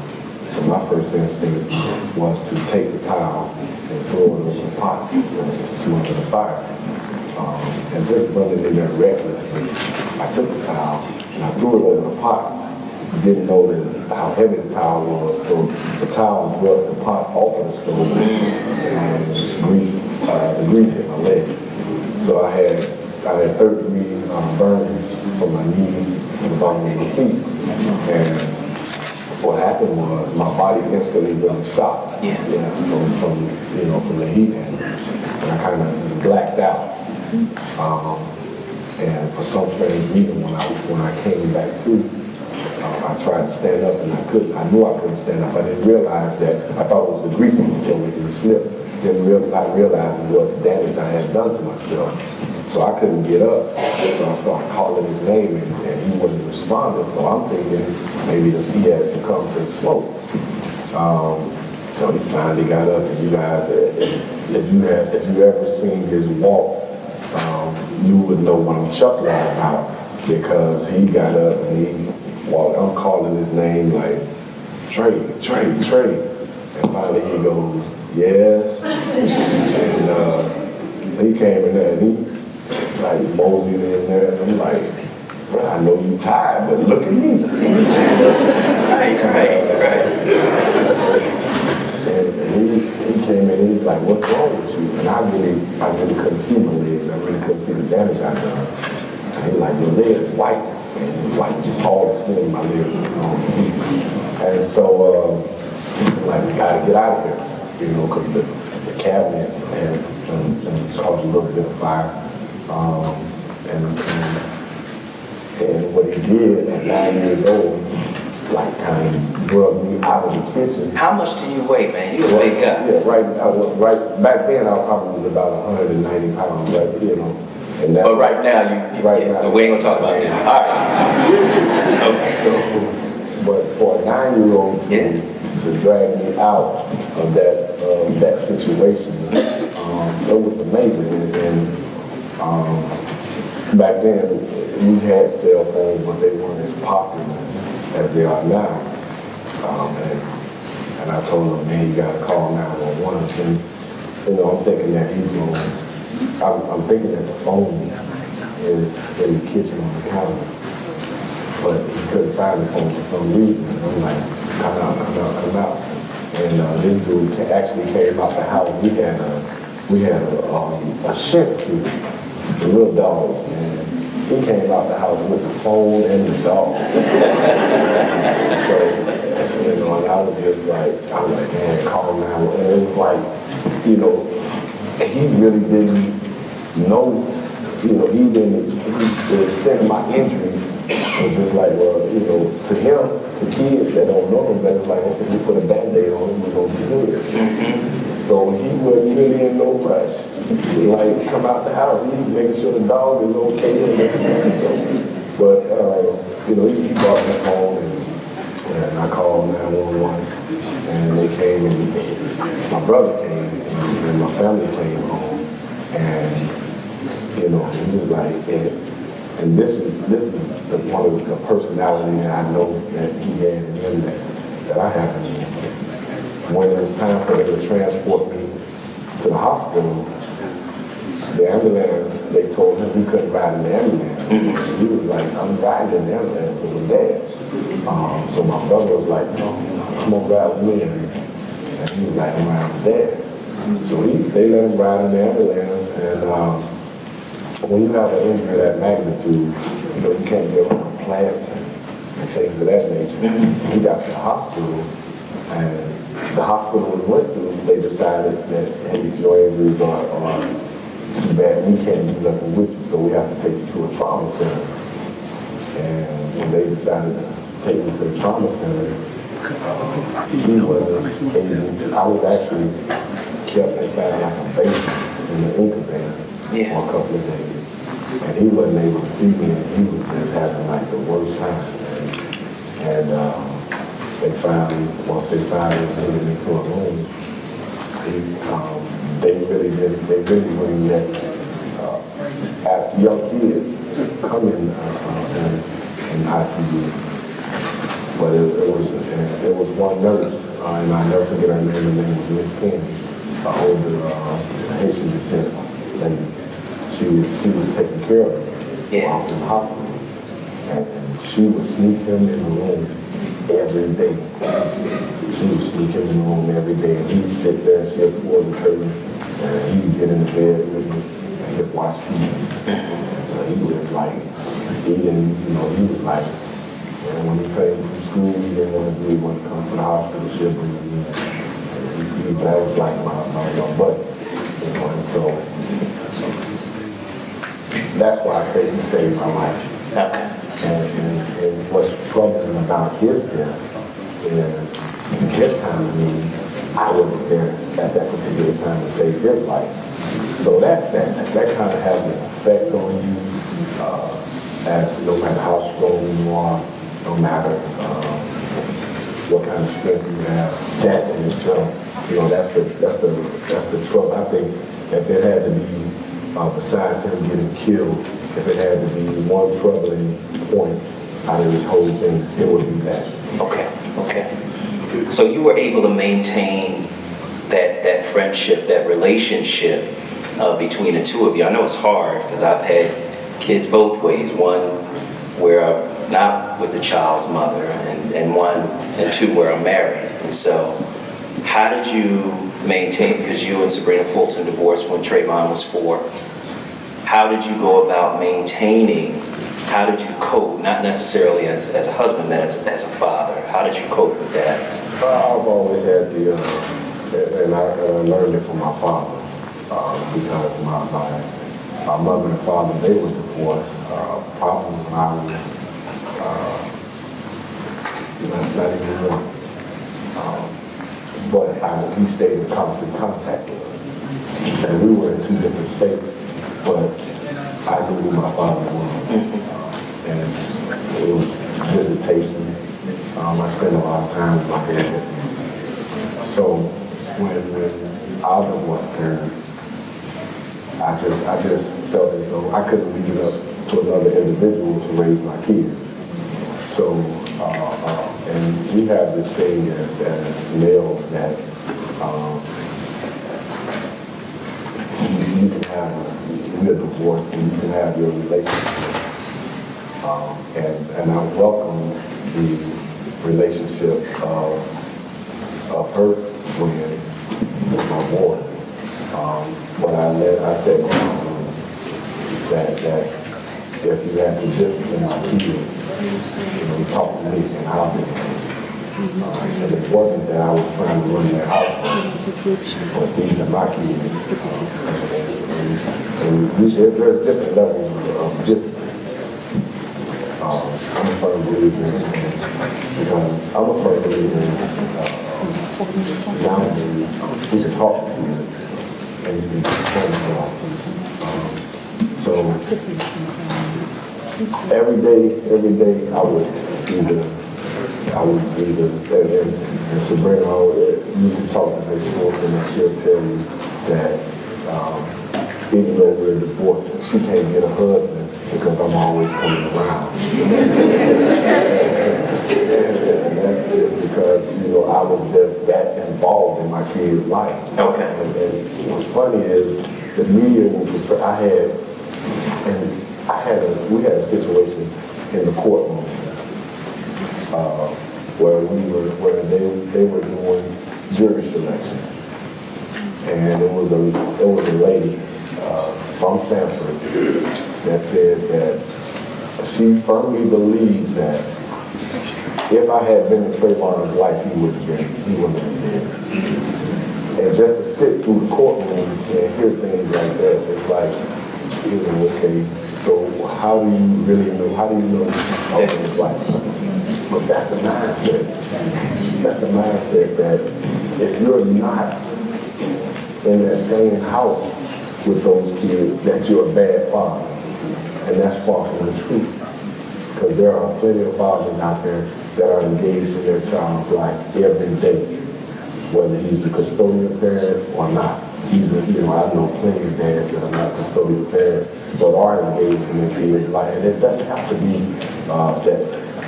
K: So my first instinct was to take the towel and throw it over the pot to smother the fire. And just running in there recklessly, I took the towel and I threw it over the pot. Didn't know how heavy the towel was, so the towel dropped the pot off of the stove and the grease hit my legs. So I had 3rd-degree burns from my knees to the bottom of my feet. And what happened was my body instantly really shocked. From the heat, and I kind of blacked out. And for some strange reason, when I came back to, I tried to stand up and I couldn't. I knew I couldn't stand up. I didn't realize that. I thought it was the grease on the floor making me slip. Not realizing what damage I had done to myself. So I couldn't get up. So I started calling his name and he wasn't responding. So I'm thinking maybe he had succumbed to the smoke. So he finally got up, and you guys, if you ever seen his walk, you would know what I'm chuckling about, because he got up and he walked. I'm calling his name like Trey, and finally he goes, yes, and he came in there and he like moseyed in there, and I'm like, bro, I know you tired, but look at me. Right. And he came in and he was like, what's wrong with you? And I really couldn't see my legs. I really couldn't see the damage I done. And he was like, your leg's white. And it was like just all the skin in my legs. And so, like, we gotta get out of here, because the cabinets and caused a little bit of fire. And what he did at 9 years old, like kind of drugged me out of the kitchen.
J: How much do you weigh, man? You a big guy.
K: Yeah, right. Back then, I probably was about 190 pounds, right?
J: But right now, we ain't gonna talk about that. All right. Okay.
K: But for a 9-year-old to drag me out of that situation, it was amazing. And back then, we had cell phones, but they weren't as popular as they are now. And I told him, man, you gotta call 911. And, I'm thinking that I'm thinking that the phone is in the kitchen on the counter, but he couldn't find the phone for some reason. And I'm like, come out. And this dude actually came out the house. We had a Shih Tzu, the little dogs, man. He came out the house with the phone and the dog. So, and I was just like, man, call 911. And it was like, he really didn't know, the extent of my injury was just like, well, to him, to kids that don't know him, it's like, okay, we put a Band-Aid on him, we're going to be good. So he wasn't really in no rush. Like, come out the house, he making sure the dog is okay and everything. But, he brought me home, and I called 911, and they came, and my brother came, and my family came home, and, he was like, and this is one of the personality that I know that he had in him that I have in him. When it was time for them to transport me to the hospital, the ambulance, they told him he couldn't ride in the ambulance. He was like, I'm riding in the ambulance with my dad. So my brother was like, no, come on, ride with me. And he was like, I'm riding with Dad. So they let him ride in the ambulance. And when you have an injury of that magnitude, you can't get on plants and things of that nature. He got to the hospital, and the hospital we went to, they decided that, hey, your injuries are too bad, we can't do nothing with you, so we have to take you to a trauma center. And when they decided to take me to the trauma center, he wasn't able. I was actually kept inside like a basement in the incubator for a couple of days. And he wasn't able to see me, and he was just having like the worst time. And once they finally admitted me to a room, they really wouldn't let at young kids come in ICU. But it was one nurse, and I never forget her name. Her name was Miss Candy, an older Haitian descent lady. She was taking care of me while I was in the hospital, and she would sneak him in the room every day. She would sneak him in the room every day, and he'd sit there, and she'd pull the curtain, and he'd get in the bed with me, and he'd watch TV. So he was like, he was like, and when he came from school, he didn't want to do it. When he come to the hospital, she'll bring him in. And that was like my buddy. And so that's why I say he saved my life. And what's troubling about his death is this time of need, I wasn't there at that particular time to save his life. So that kind of has an effect on you, as no matter how strong you are, no matter what kind of strength you have. That in itself, that's the trouble. I think if it had to be, besides him getting killed, if it had to be one troubling point out of this whole thing, it would be that.
J: Okay. So you were able to maintain that friendship, that relationship between the two of you. I know it's hard because I've had kids both ways. One where I'm not with the child's mother, and two where I'm married. And so how did you maintain, because you and Sabrina Fulton divorced when Trayvon was 4, how did you go about maintaining, how did you cope, not necessarily as a husband, but as a father? How did you cope with that?
K: I've always had and I learned it from my father, because my mother and father, they were divorced. Papa and I was not even young. But we stayed in constant contact with her. And we were in 2 different states, but I knew who my father was. And it was visitation. I spent a lot of time with my dad. So when our divorce occurred, I just felt as though I couldn't leave it up to another individual to raise my kids. So, and we have this thing as males that you can have we're divorced and you can have your relationship. And I welcome the relationship of her friend with my boy. But I said that if you had to discipline my kids, talk to me and I'll discipline. And it wasn't that I was trying to run their household, but these are my kids. And there's different levels of discipline. I'm a firm believer because I'm a firm believer nowadays we can talk to kids and you can explain them. So every day I would either and Sabrina, you can talk to Miss Fulton and she'll tell you that even though we're divorced, she can't get a husband because I'm always coming around. And that's just because, I was just that involved in my kid's life.
J: Okay.
K: And what's funny is the media will portray, we had a situation in the courtroom where they were doing jury selection. And it was a lady from Sanford that said that she firmly believed that if I had been in Trayvon's life, he wouldn't have been dead. And just to sit through the courtroom and hear things like that, it's like, okay, so how do you know his life? But that's the mindset. That's the mindset that if you're not in that same house with those kids, that you're a bad father. And that's far from the truth. Because there are plenty of fathers out there that are engaged in their child's life every day, whether he's the custodial parent or not. I know plenty of dads that are not custodial parents, but are engaged in their kids' life. And it doesn't have to be that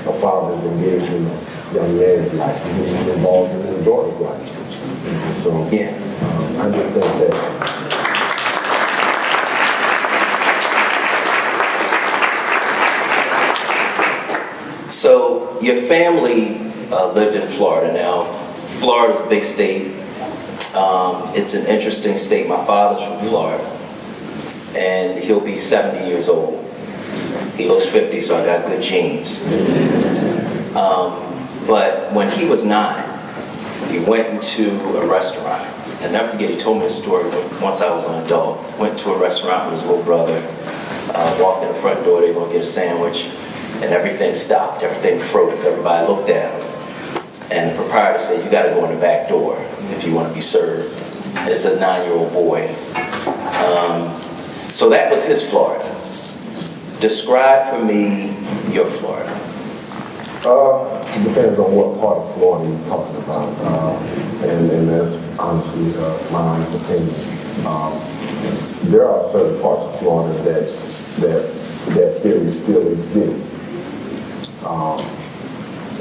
K: a father is engaged in a young man's life. He can be involved in his daughter's life. So I just think that.
J: So your family lived in Florida. Now, Florida's a big state. It's an interesting state. My father's from Florida, and he'll be 70 years old. He looks 50, so I got good genes. But when he was 9, he went into a restaurant. I'll never forget, he told me a story once I was an adult. Went to a restaurant with his little brother, walked in the front door, they were gonna get a sandwich, and everything stopped, everything froze. Everybody looked at him. And the proprietor said, you gotta go in the back door if you wanna be served. It's a 9-year-old boy. So that was his Florida. Describe for me your Florida.
K: It depends on what part of Florida you're talking about. And that's honestly my honest opinion. There are certain parts of Florida that theory still exists.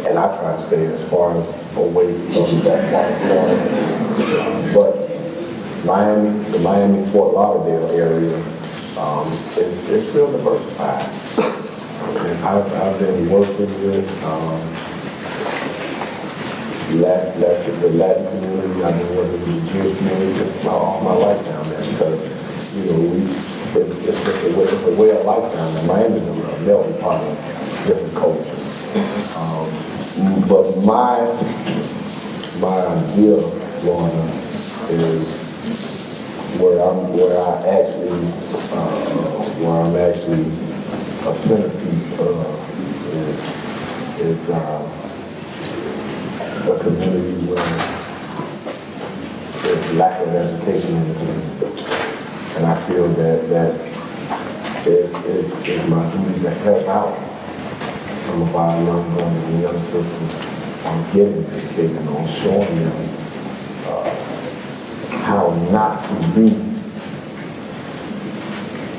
K: And I try to stay as far away from that part of Florida. But the Miami-Fort Lauderdale area, it's real diversified. And I've been working with the Latin community. I've been working with the Jewish community just about all my life down there because, it's just a way of life down there. Miami's a melting pot of different cultures. But my idea of Florida is where I'm actually a centerpiece of is a community where there's lack of education in the community. And I feel that it's my duty to help out some of our young brothers and young sisters on getting educated and on showing them how not to be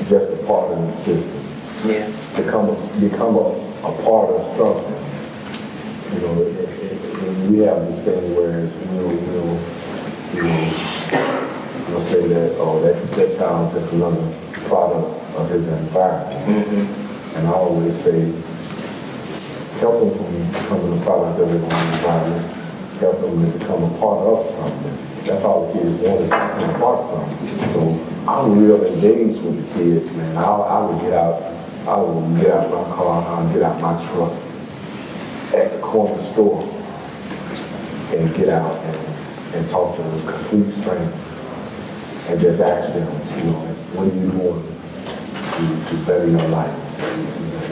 K: just a part of the system.
J: Yeah.
K: Become a part of something. We have this thing where we'll say that, that child is just another product of his environment. Mm-hmm. And I always say, help them from becoming a product of his own environment. Help them to become a part of something. That's all the kids want, is to become a part of something. So I'm real engaged with the kids, man. I would get out my car, I'll get out my truck at the corner store and get out and talk to them, complete strangers, and just ask them, what are you doing to better your life?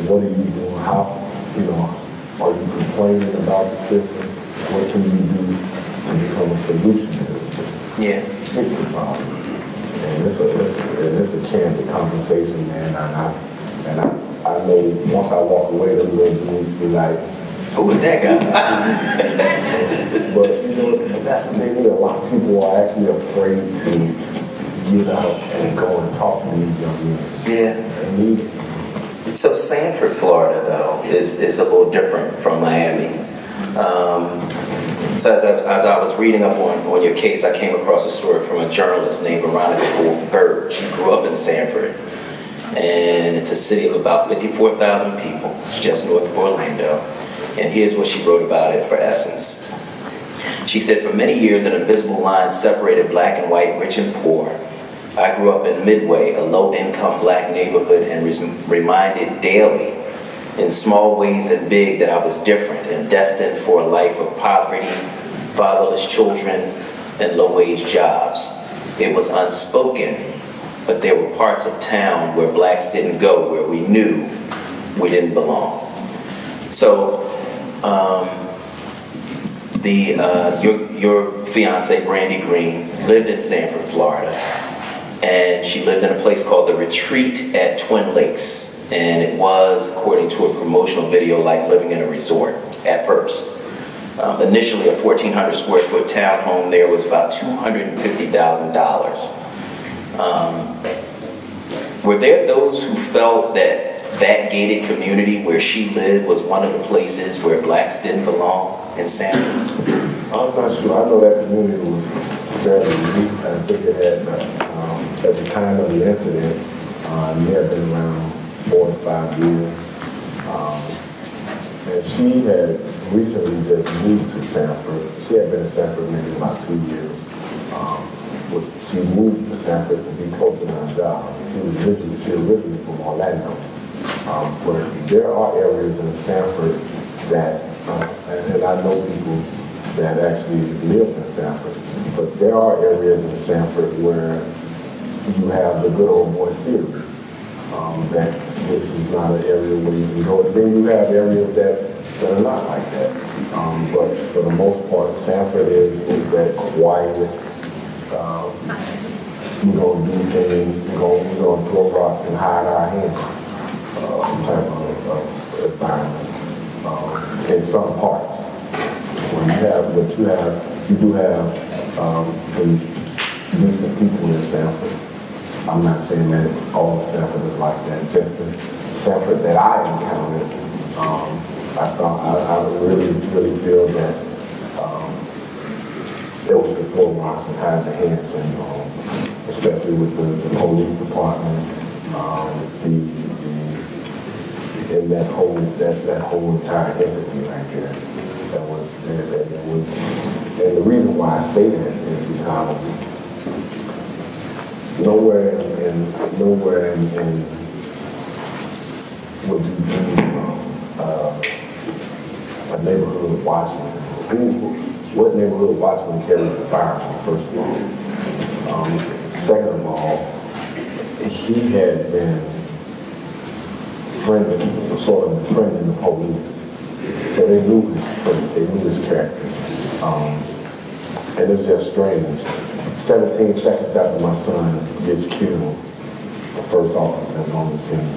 K: What are you doing? How, are you complaining about the system? What can you do to become a solution to the system?
J: Yeah.
K: Fix the problem. And it's a candid conversation, man. And I know once I walk away, the little dudes be like,
J: who was that guy?
K: But that's what they do. A lot of people are actually afraid to get out and go and talk to these young men.
J: Yeah. So Sanford, Florida, though, is a little different from Miami. So as I was reading up on your case, I came across a story from a journalist named Veronica Burge. She grew up in Sanford, and it's a city of about 54,000 people. It's just north of Orlando. And here's what she wrote about it for Essence. She said, for many years, an invisible line separated black and white, rich and poor. I grew up in Midway, a low-income black neighborhood, and reminded daily, in small ways and big, that I was different and destined for a life of poverty, fatherless children, and low-wage jobs. It was unspoken, but there were parts of town where blacks didn't go, where we knew we didn't belong. So, your fiance, Brandy Green, lived in Sanford, Florida, and she lived in a place called The Retreat at Twin Lakes. And it was, according to a promotional video, like living in a resort at first. Initially, a 1,400 square foot townhome there was about $250,000. Were there those who felt that that gated community where she lived was one of the places where blacks didn't belong in Sanford?
K: I'm not sure. I know that community was fairly unique. I think it had, at the time of the incident, it had been around 4 to 5 years. And she had recently just moved to Sanford. She had been in Sanford maybe about 2 years. She moved to Sanford to be closer to her job. She was originally from Orlando. But there are areas in Sanford that, and I know people that actually live in Sanford, but there are areas in Sanford where you have the good old boy theory, that this is not an area where you can go. Then you have areas that are not like that. But for the most part, Sanford is that quiet, we're going to do things, we're going to throw rocks and hide our hands type of environment in some parts. You do have some decent people in Sanford. I'm not saying that all of Sanford is like that. Just the Sanford that I encountered, I really feel that there was the throw rocks and hide the hand syndrome, especially with the police department, and that whole entire entity right there. That was, and the reason why I say that is because nowhere in would you dream a neighborhood watchman. What neighborhood watchman carries a firearm, first of all? Second of all, he had been sort of befriending the police. So they knew his traits, they knew his characters. And it's just strange. 17 seconds after my son gets killed, the first officer is on the scene.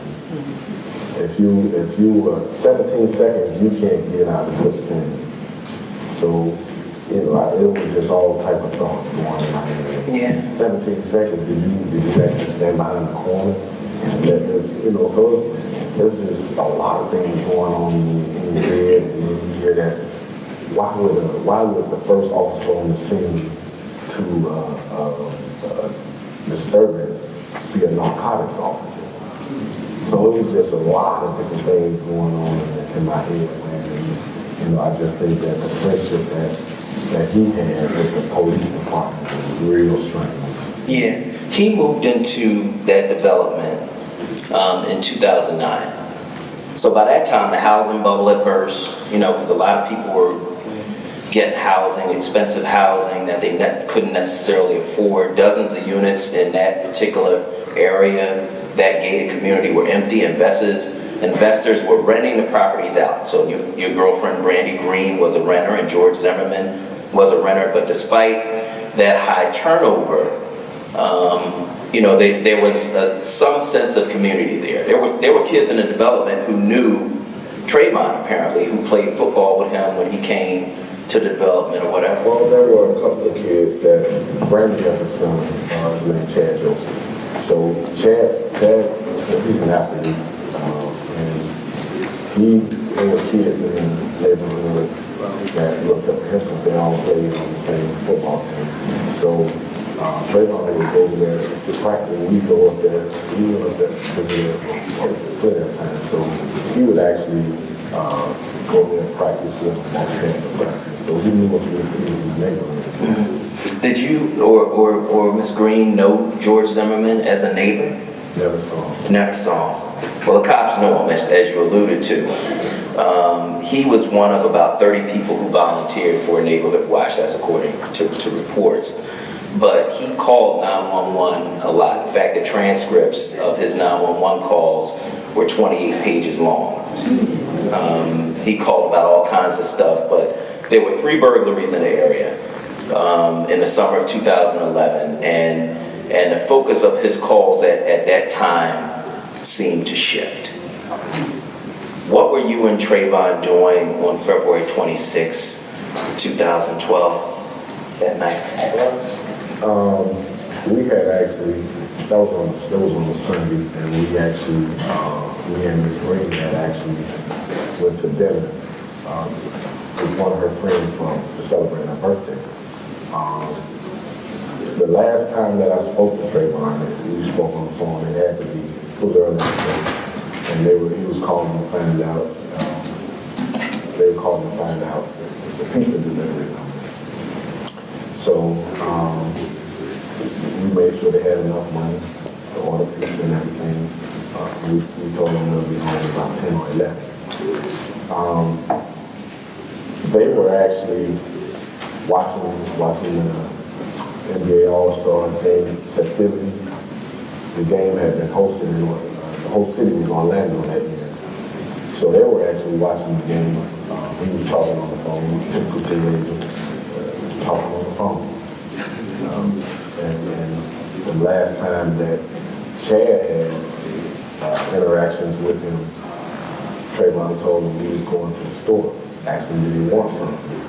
K: If you 17 seconds, you can't get out of good sentence. So, it was just all type of thoughts going on in my head.
J: Yeah.
K: 17 seconds, did you actually stand behind the corner? And let this, so there's just a lot of things going on in your head, and you hear that. Why would the first officer on the scene to disturbance be a narcotics officer? So it was just a lot of different things going on in my head, man. And, I just think that the friendship that he had with the police department was real strange.
J: Yeah, he moved into that development in 2009. So by that time, the housing bubble had burst, because a lot of people were getting housing, expensive housing that they couldn't necessarily afford. Dozens of units in that particular area, that gated community, were empty. Investors were renting the properties out. So your girlfriend, Brandy Green, was a renter, and George Zimmerman was a renter. But despite that high turnover, there was some sense of community there. There were kids in the development who knew Trayvon, apparently, who played football with him when he came to development or whatever.
K: Well, there were a couple of kids that Brandy has a son, his name Chad Joseph. So Chad, he's an athlete, and there were kids in the neighborhood that looked up to him because they all played on the same football team. So Trayvon would go there to practice. We go up there. We went up there for that time. So he would actually go there and practice with them on training practice. So he knew what he was doing in the neighborhood.
J: Did you or Miss Green know George Zimmerman as a neighbor?
K: Never saw him.
J: Never saw him. Well, the cops knew him, as you alluded to. He was one of about 30 people who volunteered for a neighborhood watch. That's according to reports. But he called 911 a lot. In fact, the transcripts of his 911 calls were 28 pages long. He called about all kinds of stuff, but there were 3 burglaries in the area in the summer of 2011, and the focus of his calls at that time seemed to shift. What were you and Trayvon doing on February 26, 2012, that night?
K: We had actually, that was on a Sunday, and we actually, me and Miss Green had actually went to dinner with one of her friends to celebrate her birthday. The last time that I spoke to Trayvon, we spoke on the phone, it had to be, it was early in the day, and he was calling to find out, they were calling to find out the pizza delivery number. So, we made sure they had enough money to order pizza and everything. We told them they'll be home about 10 or 11. They were actually watching the NBA All-Star game festivities. The game had been hosted in, the whole city was Orlando that year. So they were actually watching the game. He was talking on the phone, typical teenager, talking on the phone. And the last time that Chad had interactions with him, Trayvon told him he was going to the store, asked him did he want something.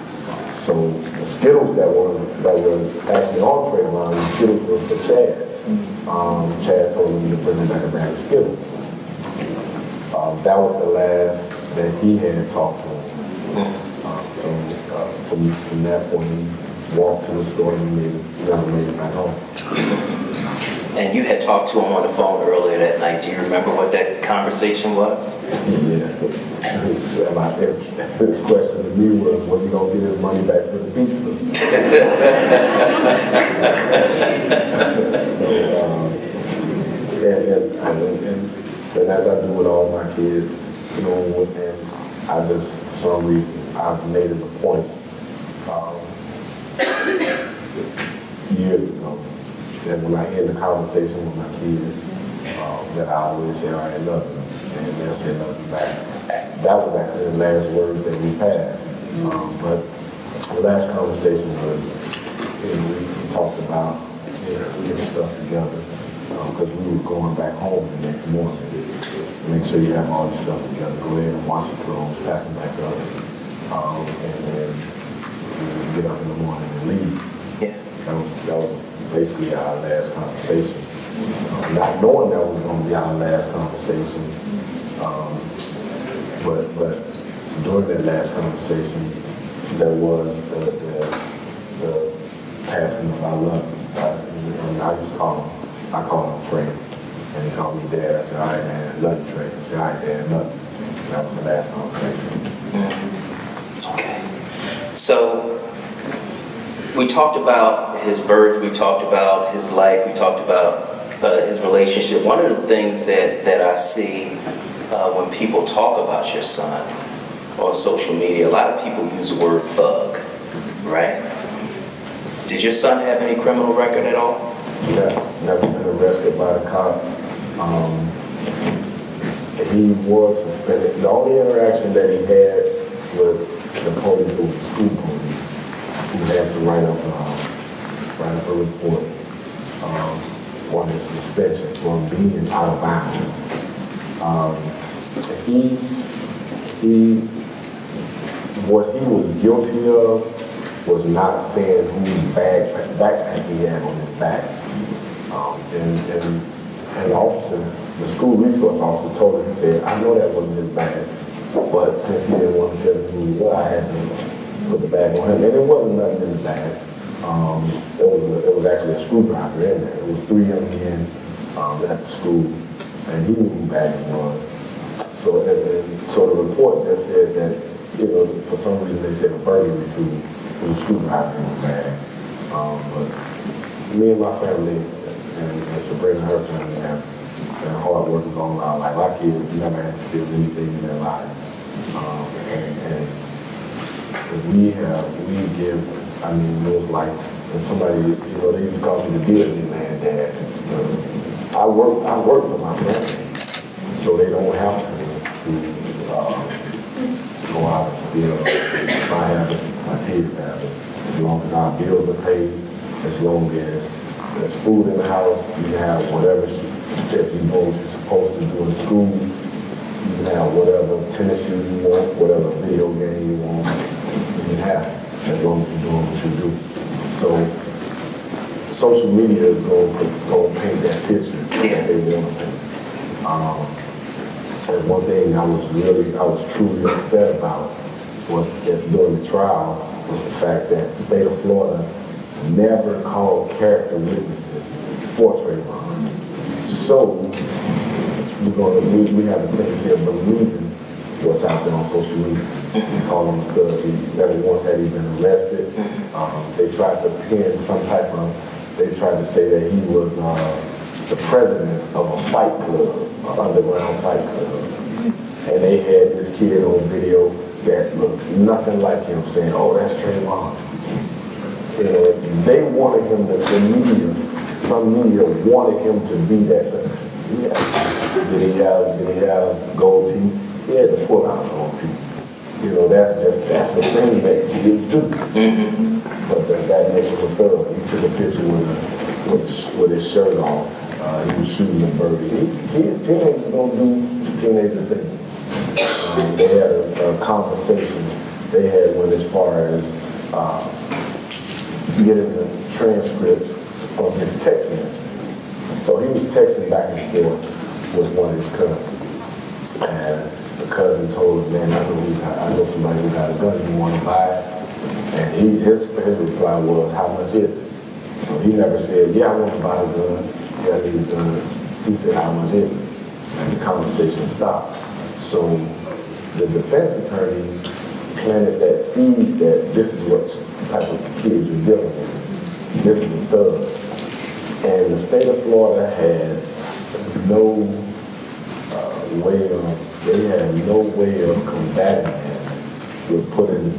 K: So the Skittles that was actually on Trayvon, the Skittles were for Chad. Chad told him to bring him back a bag of Skittles. That was the last that he had talked to him. So from that point, he walked to the store and never made it back home.
J: And you had talked to him on the phone earlier that night. Do you remember what that conversation was?
K: Yeah. His question to me was, when he gonna get his money back for the pizza? And as I do with all my kids, you know, and I just, for some reason, I've made it a point years ago that when I end the conversation with my kids, that I always say, all right, love you, and they'll say, love you back. That was actually the last words that we passed. But the last conversation was, you know, we talked about, you know, getting stuff together, because we were going back home the next morning. Make sure you have all your stuff together. Go ahead and wash your clothes, pack them back up, and then get up in the morning and leave.
J: Yeah.
K: That was basically our last conversation. Not knowing that was going to be our last conversation, but during that last conversation, there was the passing of I love you. And I just call him Trey, and he called me Dad. I said, all right, man, love you, Trey. He said, all right, Dad, love you. And that was the last conversation.
J: Okay. So, we talked about his birth, we talked about his life, we talked about his relationship. One of the things that I see when people talk about your son on social media, a lot of people use the word thug, right? Did your son have any criminal record at all?
K: Yeah, never been arrested by the cops. He was suspended. The only interaction that he had with the police was the school police, who had to write up a report on his suspension for being out of bounds. What he was guilty of was not saying whose backpack he had on his back. And the officer, the school resource officer told him, he said, I know that wasn't his bag, but since he didn't want to tell me who he was, I had to put the bag on him. And it wasn't nothing in his bag. It was actually a screwdriver in there. It was 3 young men at the school, and he knew who bag it was. So the report just said that, you know, for some reason they said a burglary too. It was a screwdriver in the bag. But me and my family, and Sabrina and her family have been hard workers all our life. Our kids never had to steal anything in their lives. And we give, I mean, it was like, and somebody, you know, they used to call me the Disneyland dad. I work for my family, so they don't have to go out and steal. If I have it, my kids have it. As long as our bills are paid, as long as there's food in the house, you have whatever that you know you're supposed to do in school. You can have whatever tennis shoes you want, whatever video game you want. You can have it, as long as you're doing what you do. So social media is going to paint that picture that they want to paint. And one thing I was truly upset about was that during the trial was the fact that the state of Florida never called character witnesses for Trayvon. So we have a tendency of believing what's out there on social media. Call him because he never once had he been arrested. They tried to pin some type of, they tried to say that he was the president of a fight club, an underground fight club. And they had this kid on video that looks nothing like him saying, oh, that's Trayvon. You know, they wanted him to, the media, some media wanted him to be that. Yeah. Did he have gold teeth? He had to pull out gold teeth. You know, that's the thing that kids do. But that makes him a thug. He took a picture with his shirt off. He was shooting a birdie. Teenagers don't do teenager things. They had a conversation they had when as far as getting the transcript from his text messages. So he was texting back and forth with one of his cousins. And the cousin told him, man, I know somebody who got a gun, you want to buy it? And his reply was, how much is it? So he never said, yeah, I want to buy a gun. Yeah, I need a gun. He said, how much is it? And the conversation stopped. So the defense attorneys planted that seed that this is what type of kids you're dealing with. This is a thug. And the state of Florida had no way of combating it with putting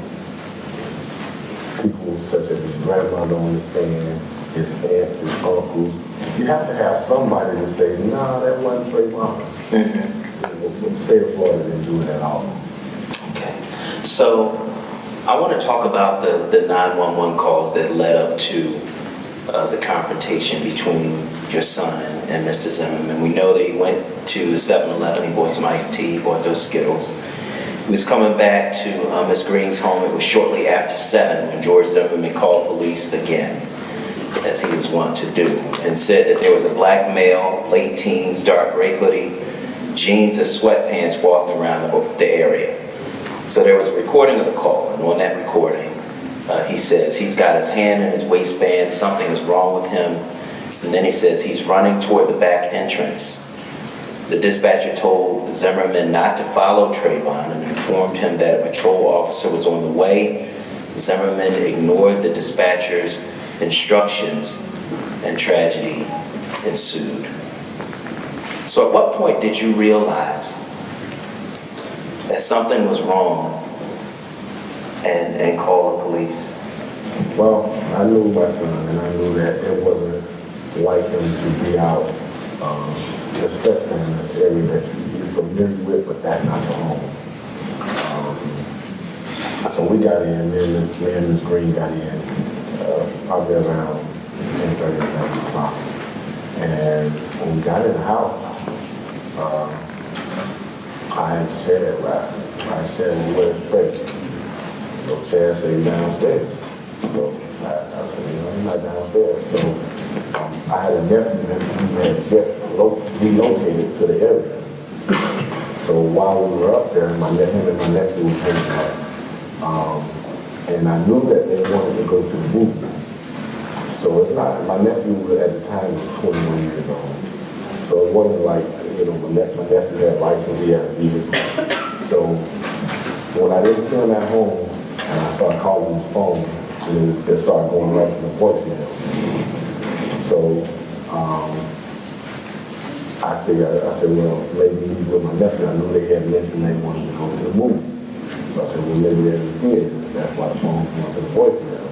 K: people such as his grandmother on the stand, his aunts, his uncles. You have to have somebody to say, nah, that wasn't Trayvon. The state of Florida didn't do it at all.
J: Okay. So I want to talk about the 911 calls that led up to the confrontation between your son and Mr. Zimmerman. We know that he went to the 7-Eleven, he bought some iced tea, bought those Skittles. He was coming back to Miss Green's home. It was shortly after 7 when George Zimmerman called police again, as he was wont to do, and said that there was a black male, late teens, dark gray hoodie, jeans and sweatpants walking around the area. So there was a recording of the call, and on that recording, he says he's got his hand in his waistband, something is wrong with him, and then he says he's running toward the back entrance. The dispatcher told Zimmerman not to follow Trayvon and informed him that a patrol officer was on the way. Zimmerman ignored the dispatcher's instructions, and tragedy ensued. So at what point did you realize that something was wrong and call the police?
K: Well, I knew my son, and I knew that it wasn't like him to be out, especially in the area that you're familiar with, but that's not your home. So we got in, me and Ms. Green got in, probably around 10:30, 11 o'clock. And when we got in the house, I had Chad ride. I said, where's Tracy? So Chad said, he's downstairs. So I said, he's not downstairs. So I had a nephew who had just relocated to the area. So while we were up there, him and my nephew was hanging out. And I knew that they wanted to go to the movies. So it's not, my nephew at the time was 21 years old. So it wasn't like, my nephew had a license, he had a vehicle. So when I didn't see him at home, and I started calling his phone, and it started going right to the voicemail. So I figured, I said, well, maybe he's with my nephew. I knew they had mentioned they wanted to go to the movie. So I said, well, maybe they're in the theater. That's why the phone went to the voicemail.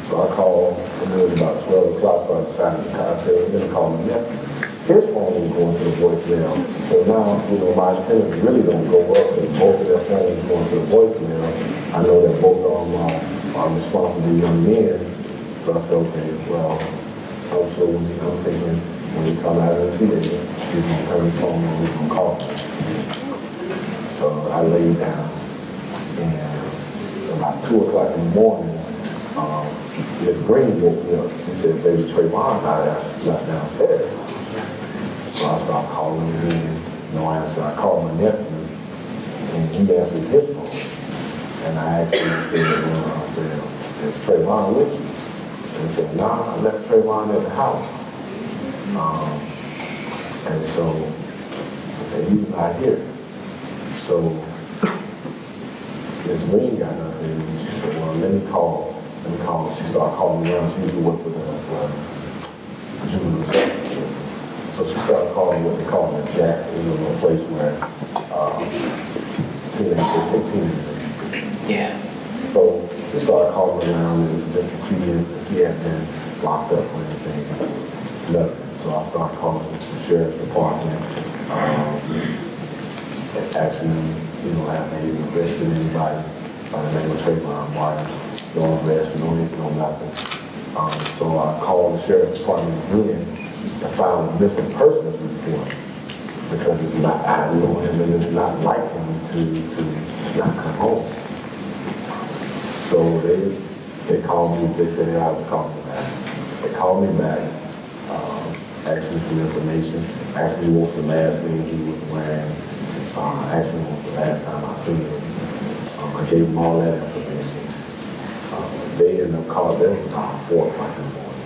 K: So I called, and it was about 12 o'clock, so I decided to call. I said, I'm going to call my nephew. His phone was going to the voicemail. So now, my antennas really don't go up, and both of their phones going to the voicemail. I know that both of them are responsible young men. So I said, okay, well, I'm thinking when he come out of the theater, he's going to turn his phone on, he's going to call me. So I laid down, and about 2 o'clock in the morning, Miss Green woke me up. She said, baby Trayvon not downstairs. So I started calling him in. No answer. I called my nephew, and he answered his phone. And I actually said, I said, is Trayvon with you? And he said, nah, I left Trayvon at the house. And so I said, he's not here. So Miss Green got up and she said, well, let me call. She started calling me around. She used to work with the juvenile justice system. So she started calling what they call the Jack. It was a place where teenagers take teenagers.
J: Yeah.
K: So she started calling around and just to see if he had been locked up or anything. Nothing. So I started calling the sheriff's department, and asking them, have they arrested anybody by the name of Trayvon Martin? No arrest, no nothing. So I called the sheriff's department again to file a missing persons report because it's not, I know him and it's not like him to not come home. So they called me, they said they had to call me back. They called me back, asked me some information, asked me what was the last thing he was wearing, asked me what was the last time I seen him. I gave them all that information. They ended up calling, that was about 4 o'clock in the morning.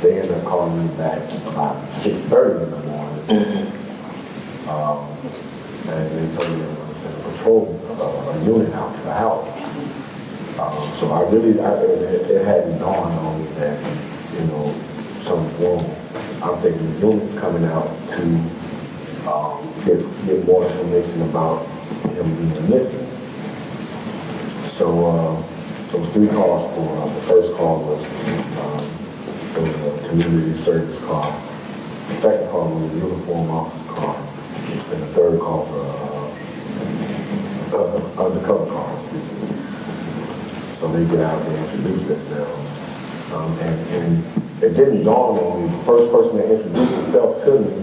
K: They ended up calling me back about 6:30 in the morning. And they told me they were going to send a patrol, a unit out to the house. So it hadn't dawned on me that, something's wrong. I'm thinking the unit's coming out to get more information about him being missing. So there was 3 calls for the first call was a community service call. The second call was a uniform officer call. And the third call for undercover call, excuse me. So they get out and introduce themselves. And it didn't dawn on me. The first person that introduced himself to me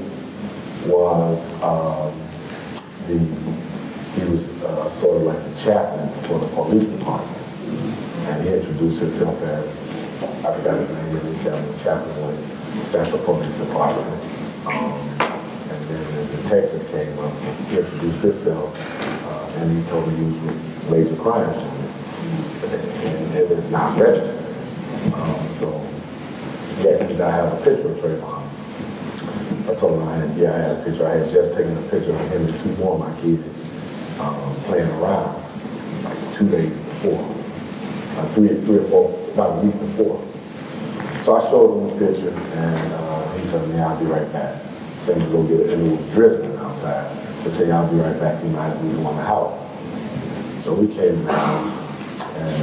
K: was he was sort of like the chaplain for the police department. And he introduced himself as, I forgot his name, he was the chaplain with the Central Police Department. And then the detective came up, he introduced himself, and he told me he was with major crimes unit. And it is not registered. So he asked me, did I have a picture of Trayvon? I told him I had a picture. I had just taken a picture of him and 2 more of my kids playing around like 2 days before. 3 or 4, about a week before. So I showed him the picture and he said, yeah, I'll be right back. Said he go get it, and it was drizzling outside. He said, yeah, I'll be right back, he might be on the house. So we came to the house and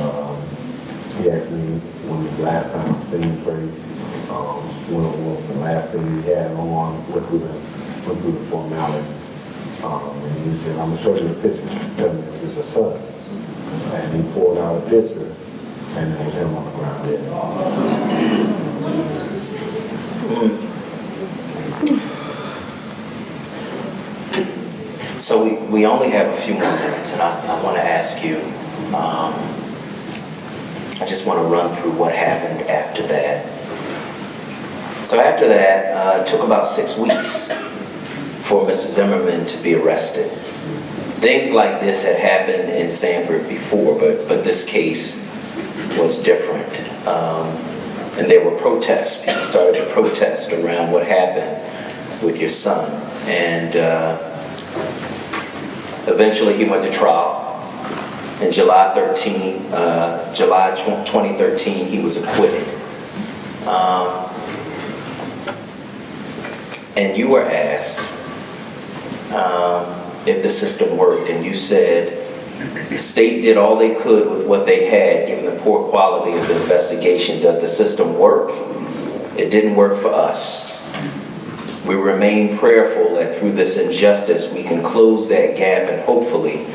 K: he asked me when was the last time I seen Trey, when was the last thing he had on, went through the formalities. And he said, I'm gonna show you a picture, tell me this is your son. And he pulled out a picture, and it was him on the ground dead.
J: So we only have a few more minutes, and I want to ask you, I just want to run through what happened after that. So after that, it took about 6 weeks for Mr. Zimmerman to be arrested. Things like this had happened in Sanford before, but this case was different. And there were protests. People started to protest around what happened with your son. And eventually he went to trial. In July 2013, he was acquitted. And you were asked if the system worked, and you said the state did all they could with what they had, given the poor quality of the investigation. Does the system work? It didn't work for us. We remain prayerful that through this injustice we can close that gap, and hopefully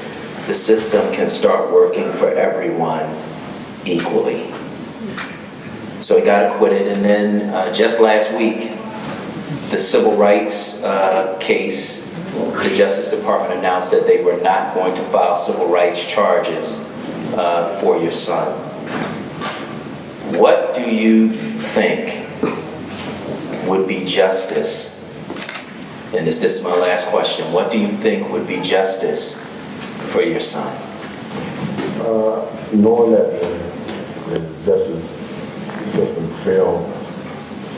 J: the system can start working for everyone equally. So he got acquitted, and then just last week, the civil rights case, the Justice Department announced that they were not going to file civil rights charges for your son. What do you think would be justice? And this is my last question. What do you think would be justice for your son?
K: Knowing that the justice system failed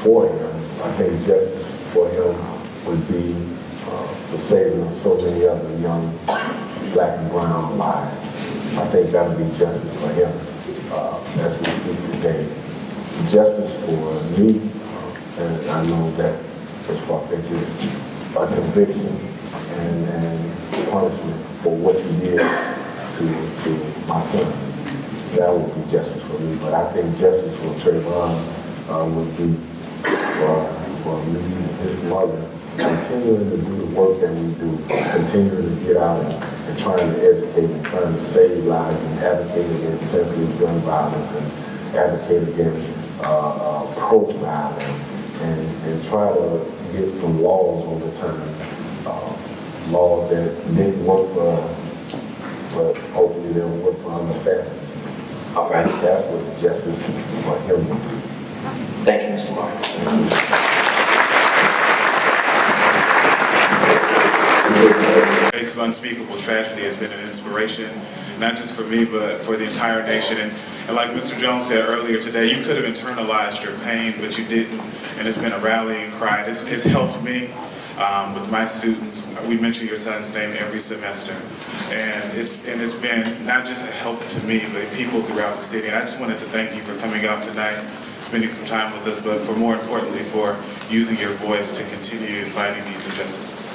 K: for him, I think justice for him would be the saving of so many other young black and brown lives. I think that would be justice for him as we speak today. Justice for me, and I know that as far-fetched is a conviction and punishment for what he did to my son. That would be justice for me, but I think justice for Trayvon would be for me and his mother, continuing to do the work that we do, continuing to get out and trying to educate and trying to save lives and advocate against senseless gun violence and advocate against profiling and try to get some laws on the turn, laws that didn't work for us, but hopefully they'll work for other families.
J: All right.
K: That's what the justice for him would be.
J: Thank you, Mr. Martin.
L: The face of unspeakable tragedy has been an inspiration, not just for me, but for the entire nation. And like Mr. Jones said earlier today, you could have internalized your pain, but you didn't. And it's been a rallying cry. It's helped me with my students. We mention your son's name every semester. And it's been not just a help to me, but people throughout the city. And I just wanted to thank you for coming out tonight, spending some time with us, but for more importantly, for using your voice to continue fighting these injustices.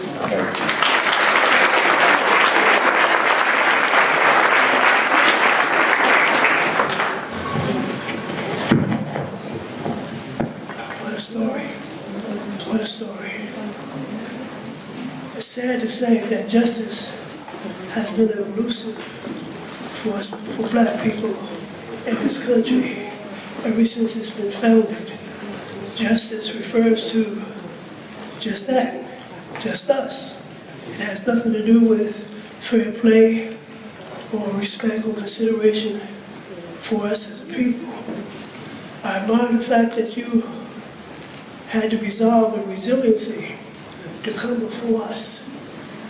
M: What a story. What a story. It's sad to say that justice has been elusive for us, for black people in this country ever since it's been founded. Justice refers to just that, just us. It has nothing to do with fair play or respect or consideration for us as a people. I admire the fact that you had the resolve and resiliency to come before us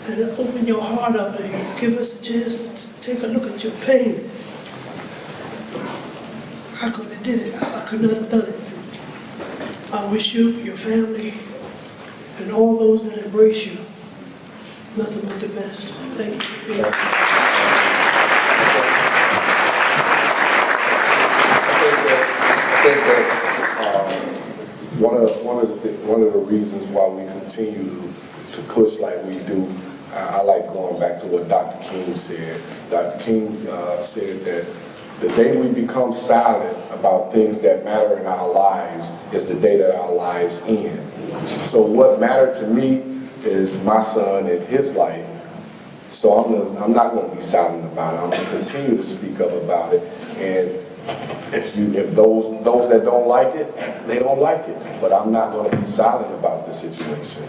M: and open your heart up and give us a chance to take a look at your pain. I could have did it. I could not have done it. I wish you, your family, and all those that embrace you nothing but the best. Thank you for being here.
K: I think that one of the reasons why we continue to push like we do, I like going back to what Dr. King said. Dr. King said that the day we become silent about things that matter in our lives is the day that our lives end. So what mattered to me is my son and his life. So I'm not going to be silent about it. I'm going to continue to speak up about it. And if those that don't like it, they don't like it. But I'm not going to be silent about the situation.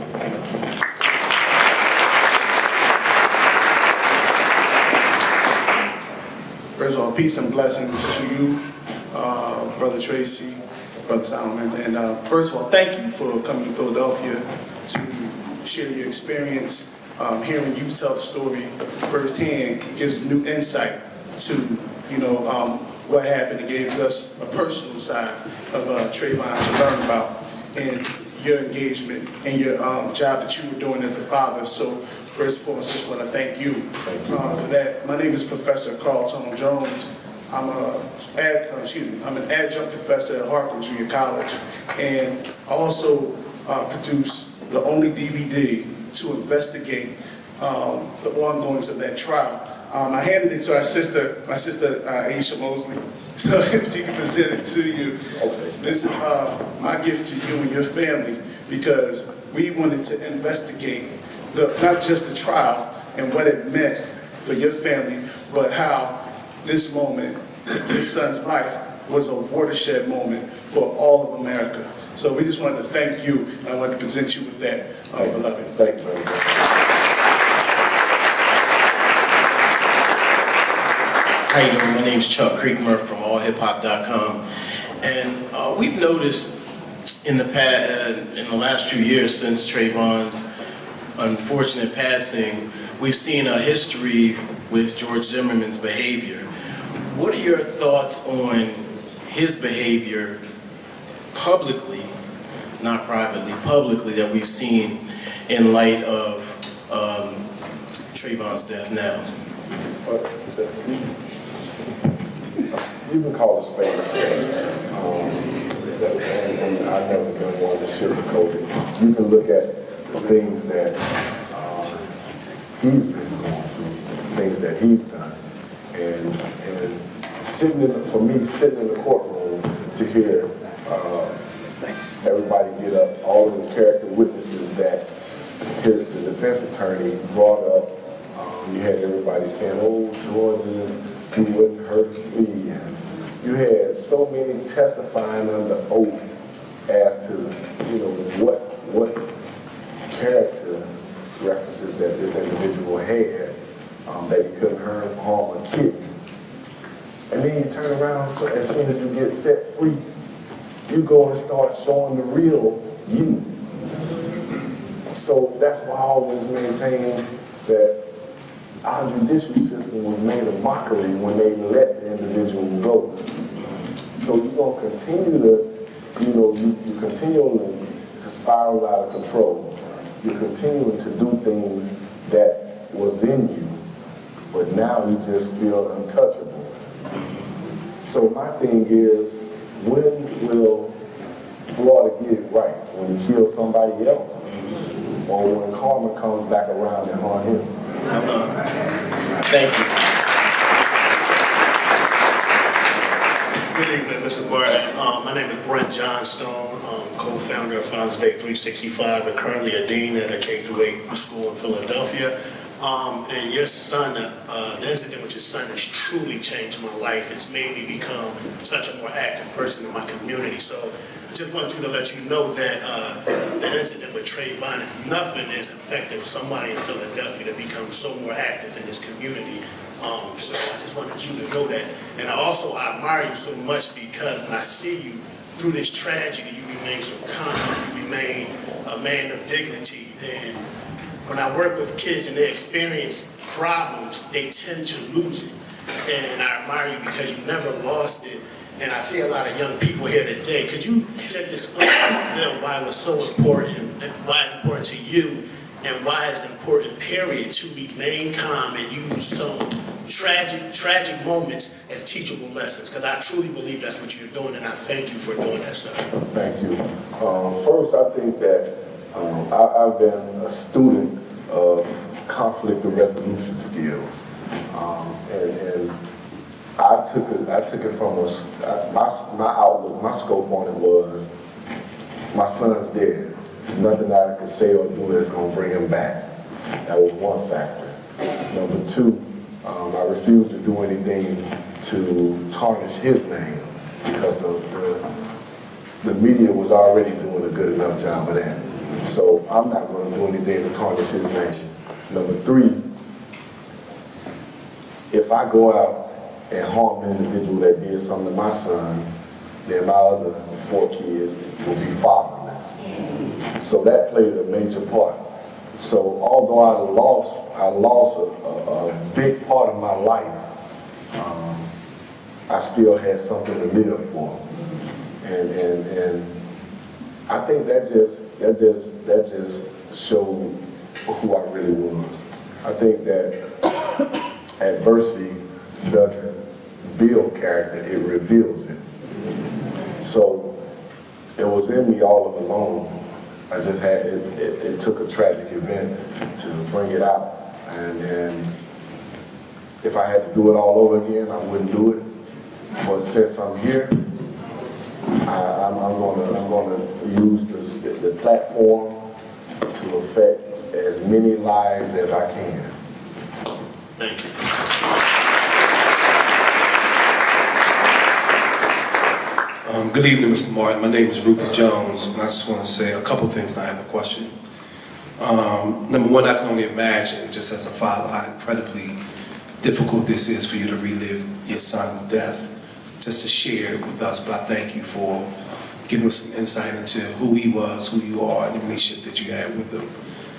N: First of all, peace and blessings to you, Brother Tracy, Brother Solomon. And first of all, thank you for coming to Philadelphia to share your experience. Hearing you tell the story firsthand gives new insight to, what happened. It gives us a personal side of Trayvon to learn about and your engagement and your job that you were doing as a father. So first and foremost, I just want to thank you for that. My name is Professor Carlton Jones. I'm an adjunct professor at Hartford Junior College, and also produce the only DVD to investigate the ongoings of that trial. I handed it to my sister Aisha Mosley, so if she can present it to you. Okay. This is my gift to you and your family, because we wanted to investigate not just the trial and what it meant for your family, but how this moment, his son's life, was a watershed moment for all of America. So we just wanted to thank you, and I wanted to present you with that, beloved.
K: Thank you very much.
O: How you doing? My name's Chuck Creekmer from allhiphop.com. And we've noticed in the last 2 years since Trayvon's unfortunate passing, we've seen a history with George Zimmerman's behavior. What are your thoughts on his behavior publicly, not privately, publicly, that we've seen in light of Trayvon's death now?
K: You can call a spade a spade. And I've never been one to sugarcoat it. You can look at the things that he's been going through, things that he's done. And for me, sitting in the courtroom to hear everybody get up, all of the character witnesses that the defense attorney brought up, you had everybody saying, oh, George he wouldn't hurt me. And you had so many testifying under oath as to, what character references that this individual had, that he couldn't harm a kid. And then you turn around, so as soon as you get set free, you go and start showing the real you. So that's why I always maintain that our judicial system was made a mockery when they let the individual go. So you're going to continue to, you continue to spiral out of control. You're continuing to do things that was in you, but now you just feel untouchable. So my thing is, when will Florida get it right? When you kill somebody else? Or when karma comes back around and haunt him?
O: Thank you.
P: Good evening, Mr. Martin. My name is Brent Johnstone, co-founder of Founders Day 365 and currently a dean at a K-8 school in Philadelphia. And your son, the incident with your son has truly changed my life. It's made me become such a more active person in my community. So I just want you to let you know that the incident with Trayvon, if nothing is affected somebody in Philadelphia to become so more active in this community. So I just wanted you to know that. And I admire you so much because when I see you through this tragedy, you remain so calm, you remain a man of dignity. And when I work with kids and they experience problems, they tend to lose it. And I admire you because you never lost it. And I see a lot of young people here today. Could you just explain to them why it was so important, and why it's important to you, and why it's important, period, to remain calm and use some tragic moments as teachable lessons? Because I truly believe that's what you're doing, and I thank you for doing that, sir.
K: Thank you. First, I think that I've been a student of conflict resolution skills, and I took it from my outlook, my scope on it was, my son's dead. There's nothing that I can say or do that's going to bring him back. That was one factor. Number two, I refused to do anything to tarnish his name because the media was already doing a good enough job of that. So I'm not going to do anything to tarnish his name. Number three, if I go out and harm an individual that did something to my son, then my other 4 kids will be fatherless. So that played a major part. So although I lost a big part of my life, I still had something to live for. And I think that just showed who I really was. I think that adversity doesn't build character, it reveals it. So it was in me all along. I just had, it took a tragic event to bring it out. And if I had to do it all over again, I wouldn't do it. But since I'm here, I'm gonna use the platform to affect as many lives as I can.
P: Thank you.
Q: Good evening, Mr. Martin. My name is Rupert Jones, and I just want to say a couple things, and I have a question. Number one, I can only imagine, just as a father, how incredibly difficult this is for you to relive your son's death. just to share with us, but I thank you for giving us some insight into who he was, who you are, and the relationship that you had with him.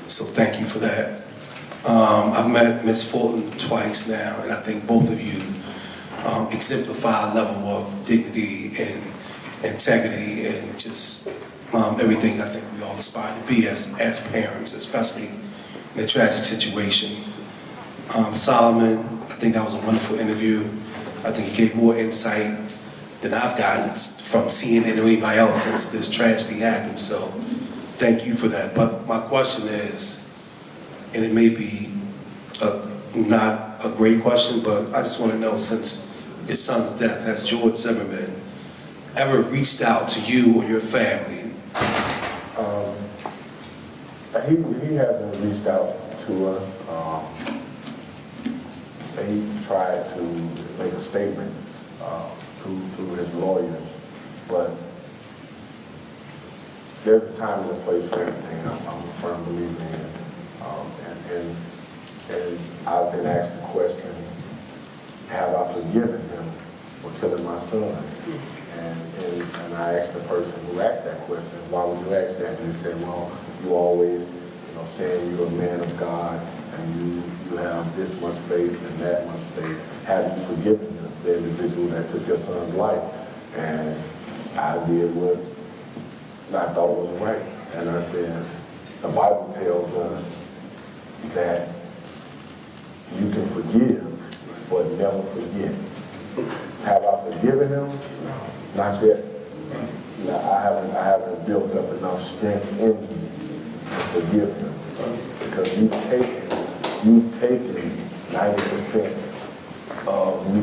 Q: So thank you for that. I've met Ms. Fulton twice now, and I think both of you exemplify a level of dignity and integrity and just everything I think we all aspire to be as parents, especially in a tragic situation. Solomon, I think that was a wonderful interview. I think he gave more insight than I've gotten from CNN or anybody else since this tragedy happened. So thank you for that. But my question is, and it may be not a great question, but I just want to know, since your son's death, has George Zimmerman ever reached out to you or your family?
K: He hasn't reached out to us. He tried to make a statement through his lawyers, but there's a time and a place for everything. I'm a firm believer in. And I've been asked the question, have I forgiven him for killing my son? And I asked the person who asked that question, why would you ask that? And he said, well, you always, saying you're a man of God and you have this much faith and that much faith. Have you forgiven the individual that took your son's life? And I did what I thought was right. And I said, the Bible tells us that you can forgive, but never forget. Have I forgiven him? Not yet. No, I haven't built up enough strength in me to forgive him, because you've taken 90% of me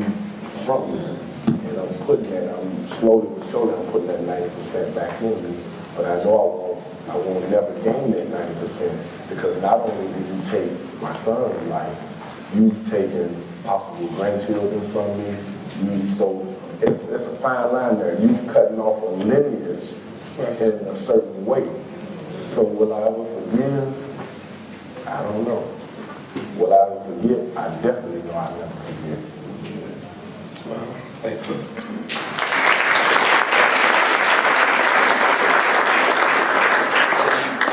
K: from me, and I'm putting that. I'm slowly but surely I'm putting that 90% back in me. But I know I won't never gain that 90%, because not only did you take my son's life, you've taken possible grandchildren from me. So it's a fine line there. You're cutting off a lineage in a certain way. So will I ever forgive? I don't know. Will I ever forget? I definitely know I'll never forget.
Q: Wow, thank you.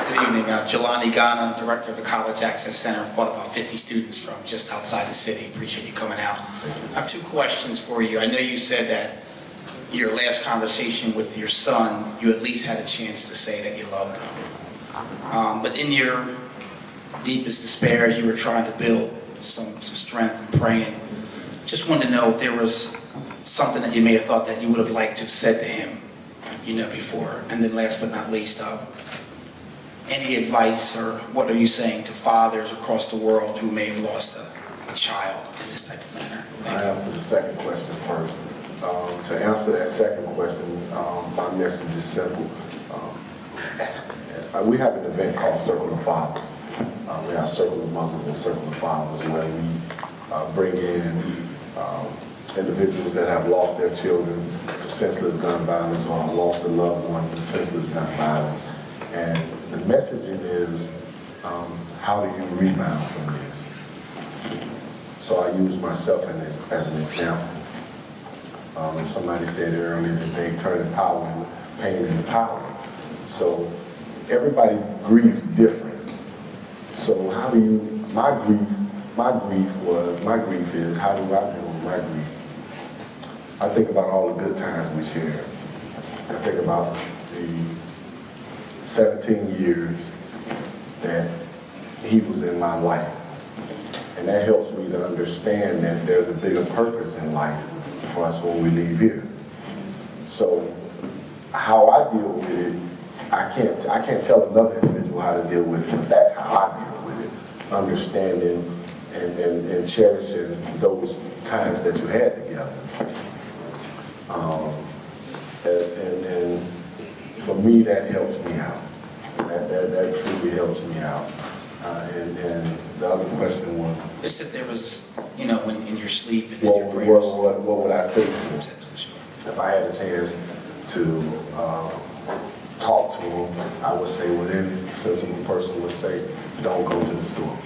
R: Good evening. Jelani Ghana, Director of the College Access Center, brought about 50 students from just outside the city. Appreciate you coming out. I have two questions for you. I know you said that your last conversation with your son, you at least had a chance to say that you loved him. But in your deepest despair, you were trying to build some strength and praying. Just wanted to know if there was something that you may have thought that you would have liked to have said to him, before. And then last but not least, any advice, or what are you saying to fathers across the world who may have lost a child in this type of manner?
K: I answer the second question first. To answer that second question, my message is simple. We have an event called Circle of Fathers. We have Circle of Mothers and Circle of Fathers, where we bring in individuals that have lost their children to senseless gun violence, or lost a loved one to senseless gun violence. And the messaging is, how do you rebound from this? So I use myself as an example. And somebody said earlier that they turn the power into pain into power. So everybody grieves different. So how do you, my grief is, how do I deal with my grief? I think about all the good times we shared. I think about the 17 years that he was in my life. And that helps me to understand that there's a bigger purpose in life for us when we leave here. So how I deal with it, I can't tell another individual how to deal with it, but that's how I deal with it. Understanding and cherishing those times that you had together. And for me, that helps me out. That truly helps me out. And the other question was?
R: Just if there was, when in your sleep and in your prayers.
K: What would I say to him? If I had a chance to talk to him, I would say what any sensible person would say: don't go to the store.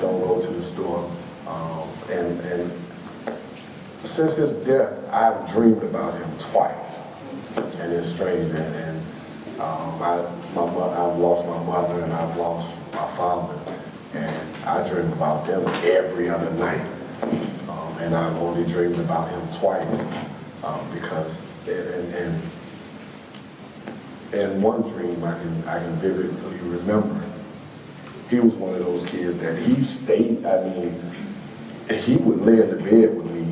K: Don't go to the store. And Since his death, I've dreamed about him twice, and it's strange. I've lost my mother and I've lost my father, and I dream about them every other night. And I've only dreamed about him twice because, and one dream I can vividly remember. He was one of those kids that he stayed. I mean, he would lay in the bed with me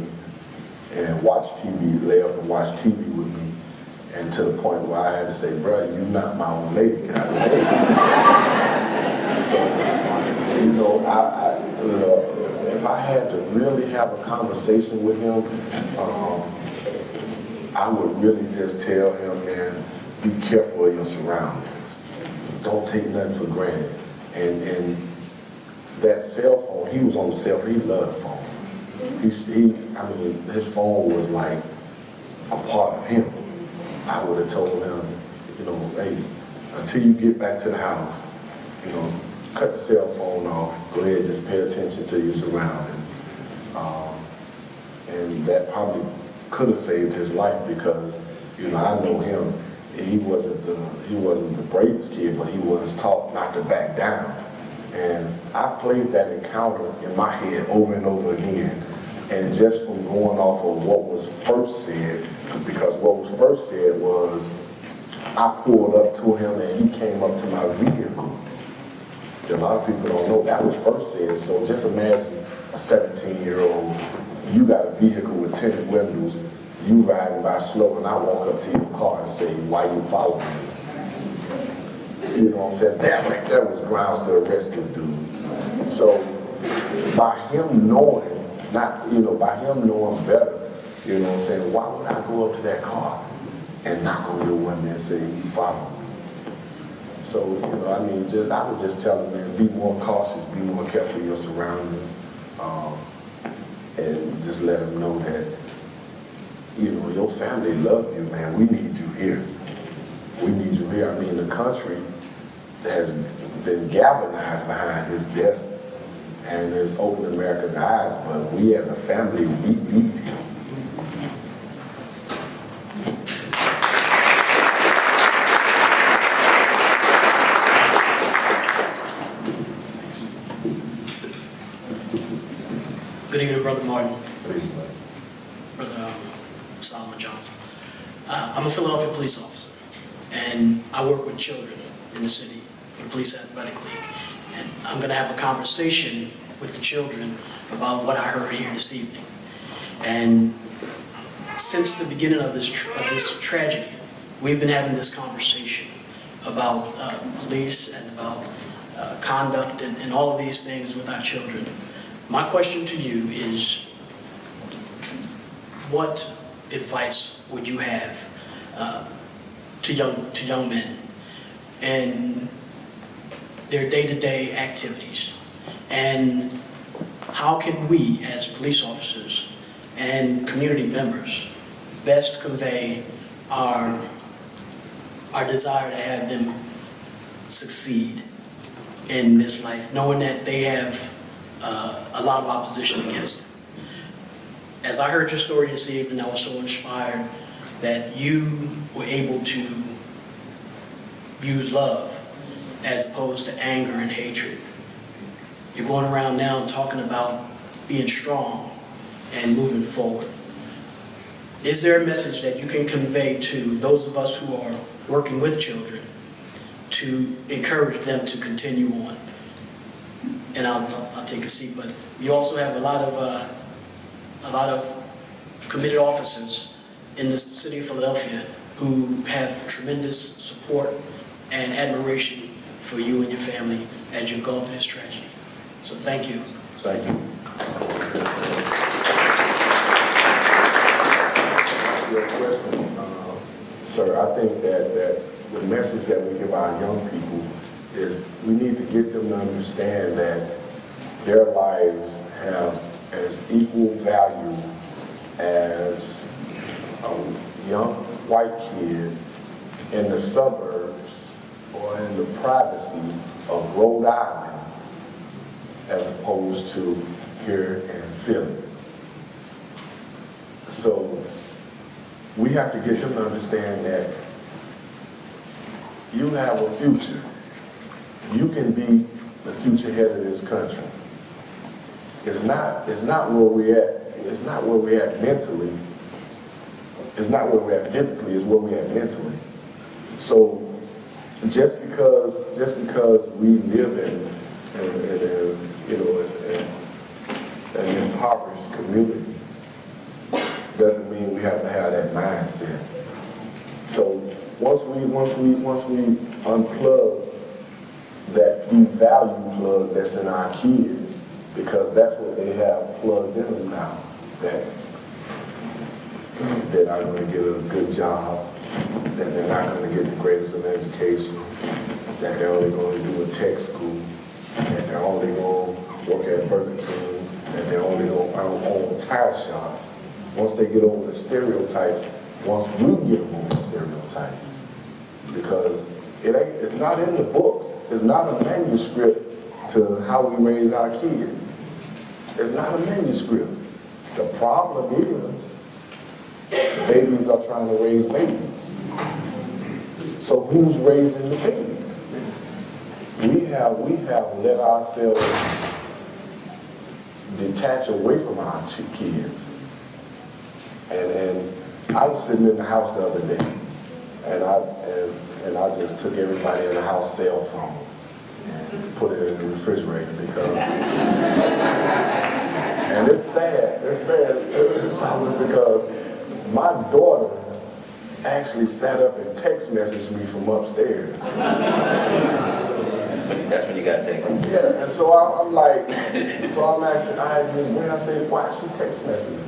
K: and watch TV, lay up and watch TV with me, and to the point where I had to say, "Bro, you're not my own lady, can I lay?" So, if I had to really have a conversation with him, I would really just tell him, man, be careful of your surroundings. Don't take nothing for granted. And that cell phone, he was on the cell phone, he loved the phone. His phone was like a part of him. I would have told him, hey, until you get back to the house, cut the cell phone off, go ahead, just pay attention to your surroundings. And that probably could have saved his life because, I know him, he wasn't the bravest kid, but he was taught not to back down. And I played that encounter in my head over and over again. And just from going off of what was first said, because what was first said was, I pulled up to him and he came up to my vehicle. See, a lot of people don't know that was first said. So just imagine a 17-year-old, you got a vehicle with tinted windows, you riding by slow, and I walk up to your car and say, "Why you following me?" You know what I'm saying? That was grounds to arrest this dude. So by him knowing, by him knowing better, you know what I'm saying, why would I go up to that car and knock on your window and say, "You follow me?" So, I would just tell him, man, be more cautious, be more careful of your surroundings, and just let him know that, your family loves you, man. We need you here. We need you here. The country has been galvanized behind his death and has opened America's eyes, but we as a family, we need you.
S: Good evening, Brother Martin. Brother Solomon Jones. I'm a Philadelphia police officer, and I work with children in the city for the Police Athletic League. And I'm going to have a conversation with the children about what I heard here this evening. And since the beginning of this tragedy, we've been having this conversation about police and about conduct and all of these things with our children. My question to you is, what advice would you have to young men and their day-to-day activities? And how can we, as police officers and community members, best convey our desire to have them succeed in this life, knowing that they have a lot of opposition against them? As I heard your story this evening, I was so inspired that you were able to use love as opposed to anger and hatred. You're going around now talking about being strong and moving forward. Is there a message that you can convey to those of us who are working with children to encourage them to continue on? And I'll take a seat, but you also have a lot of committed officers in the city of Philadelphia who have tremendous support and admiration for you and your family as you've gone through this tragedy. So thank you.
K: Thank you. Your question, sir, I think that the message that we give our young people is we need to get them to understand that their lives have as equal value as a young white kid in the suburbs or in the privacy of Rhode Island as opposed to here in Philly. So we have to get them to understand that you have a future. You can be the future head of this country. It's not where we're at. It's not where we're at mentally. It's not where we're at physically. It's where we're at mentally. So just because we live in an impoverished community doesn't mean we have to have that mindset. So once we unplug that devalue plug that's in our kids, because that's what they have plugged in them now, that they're not going to get a good job, that they're not going to get the greatest of education, that they're only going to do a tech school, that they're only going to work at Burger King, that they're only going to own tire shops. Once they get over the stereotype, once we get them over the stereotypes, because it's not in the books. It's not a manuscript to how we raise our kids. It's not a manuscript. The problem is babies are trying to raise babies. So who's raising the baby? We have let ourselves detach away from our kids. And I was sitting in the house the other day, and I just took everybody in the house cell phone and put it in the refrigerator because, and it's sad because my daughter actually sat up and text messaged me from upstairs.
J: That's when you got taken.
K: Yeah, and so I'm asking, when I say, why she text messaging me?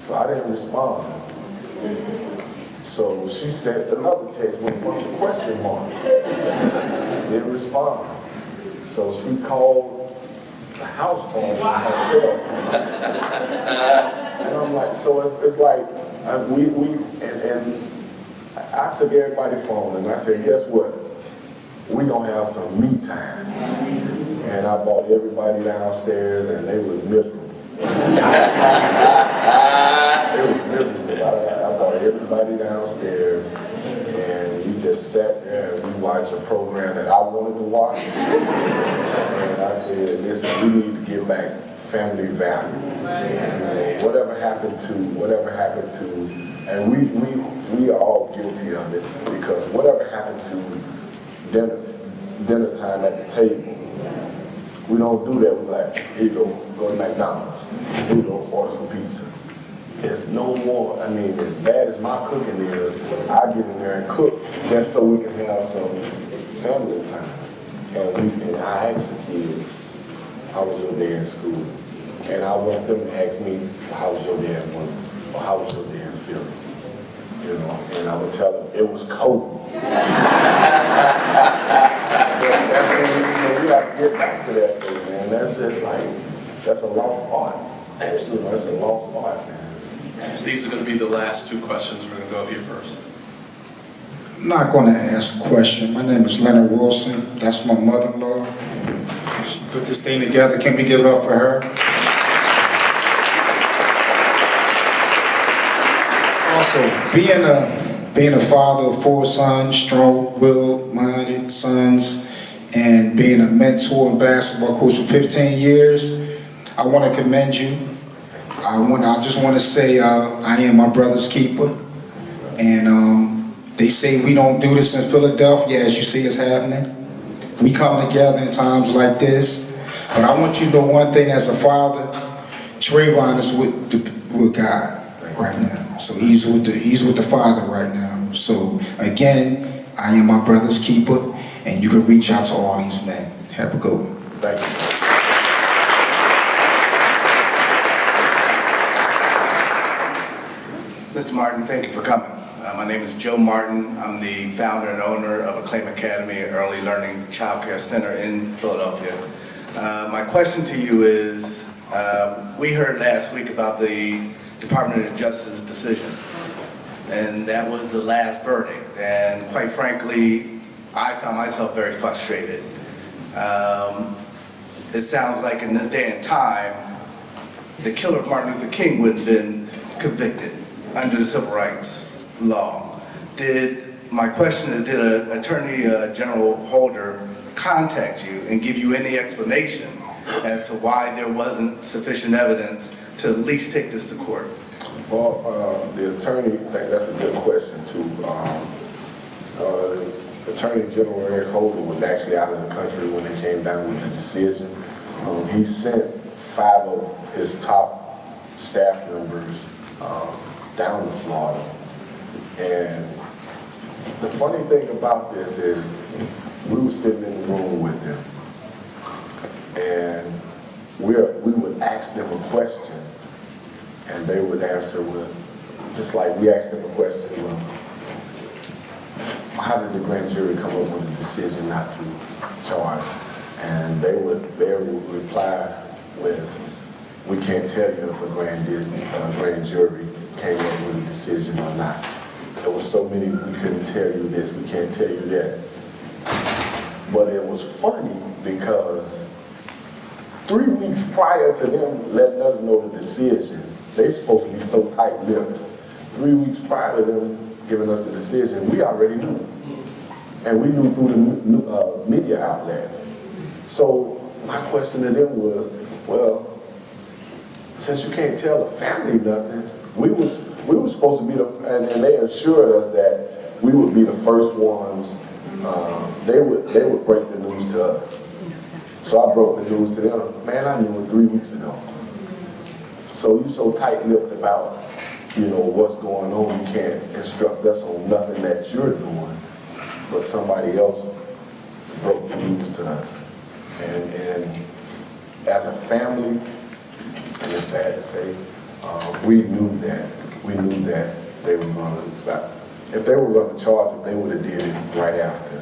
K: So I didn't respond. So she sent another text with one question mark. Didn't respond. So she called the house phone from her cell phone. And I'm like, so it's like, I took everybody's phone and I said, guess what? We're gonna have some me time. And I brought everybody downstairs and they was miserable. It was miserable. I brought everybody downstairs and we just sat there and we watched a program that I wanted to watch. And I said, listen, we need to get back family value. Whatever happened to, and we are all guilty of it, because whatever happened to dinner time at the table, we don't do that. We're like, here you go to McDonald's. Here you go, order some pizza. There's no more, as bad as my cooking is, I get in there and cook just so we can have some family time. And I ask the kids, how was your day in school? And I want them to ask me, how was your day at work? Or how was your day in Philly? And I would tell them, it was cold. That's when we have to get back to that thing, man. That's just like, that's a lost art. Absolutely, that's a lost art, man.
F: These are going to be the last two questions. We're going to go here first.
T: I'm not going to ask a question. My name is Leonard Wilson. That's my mother-in-law. She put this thing together. Can we give it up for her? Also, being a father of 4 sons, strong-willed, minded sons, and being a mentor and basketball coach for 15 years, I want to commend you. I just want to say I am my brother's keeper. And they say we don't do this in Philadelphia, as you see it's happening. We come together in times like this. But I want you to know one thing as a father, Trayvon is with God right now. So he's with the Father right now. So again, I am my brother's keeper, and you can reach out to all these men. Have a good one.
K: Thank you.
U: Mr. Martin, thank you for coming. My name is Joe Martin. I'm the founder and owner of Acclaim Academy, an early learning child care center in Philadelphia. My question to you is, we heard last week about the Department of Justice's decision, and that was the last verdict. And quite frankly, I found myself very frustrated. It sounds like in this day and time, the killer of Martin Luther King wouldn't have been convicted under the civil rights law. My question is, did Attorney General Holder contact you and give you any explanation as to why there wasn't sufficient evidence to at least take this to court?
K: Well, the attorney, I think that's a good question too. Attorney General Eric Holder was actually out of the country when they came down with the decision. He sent 5 of his top staff members down to Florida. And the funny thing about this is we were sitting in the room with them, and we would ask them a question, and they would answer with, just like we asked them a question, well, how did the grand jury come up with a decision not to charge? And they would reply with, we can't tell you if a grand jury came up with a decision or not. There were so many, we couldn't tell you this, we can't tell you that. But it was funny because 3 weeks prior to them letting us know the decision, they supposed to be so tight-lipped. 3 weeks prior to them giving us the decision, we already knew. And we knew through the media outlet. So my question to them was, well, since you can't tell the family nothing, we were supposed to be and they assured us that we would be the first ones. They would break the news to us. So I broke the news to them. Man, I knew it 3 weeks ago. So you so tight-lipped about, what's going on. You can't instruct us on nothing that you're doing, but somebody else broke the news to us. And as a family, and it's sad to say, we knew that. We knew that they were going to, if they were going to charge him, they would have did it right after.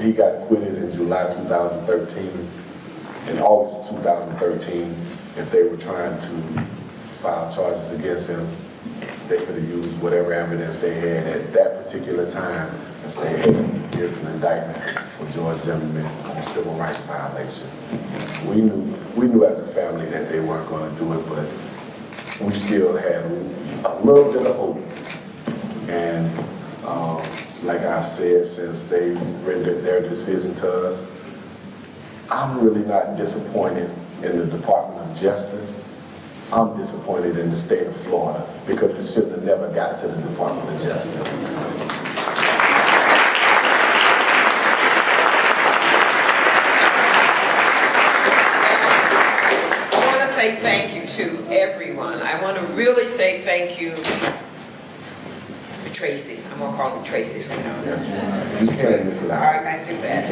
K: He got acquitted in July 2013. In August 2013, if they were trying to file charges against him, they could have used whatever evidence they had at that particular time and say, hey, here's an indictment for George Zimmerman on a civil rights violation. We knew as a family that they weren't going to do it, but we still had a little bit of hope. And like I've said, since they rendered their decision to us, I'm really not disappointed in the Department of Justice. I'm disappointed in the state of Florida because it should have never got to the Department of Justice.
C: I want to say thank you to everyone. I want to really say thank you to Tracy. I'm going to call him Tracy from now on. All right, I do that.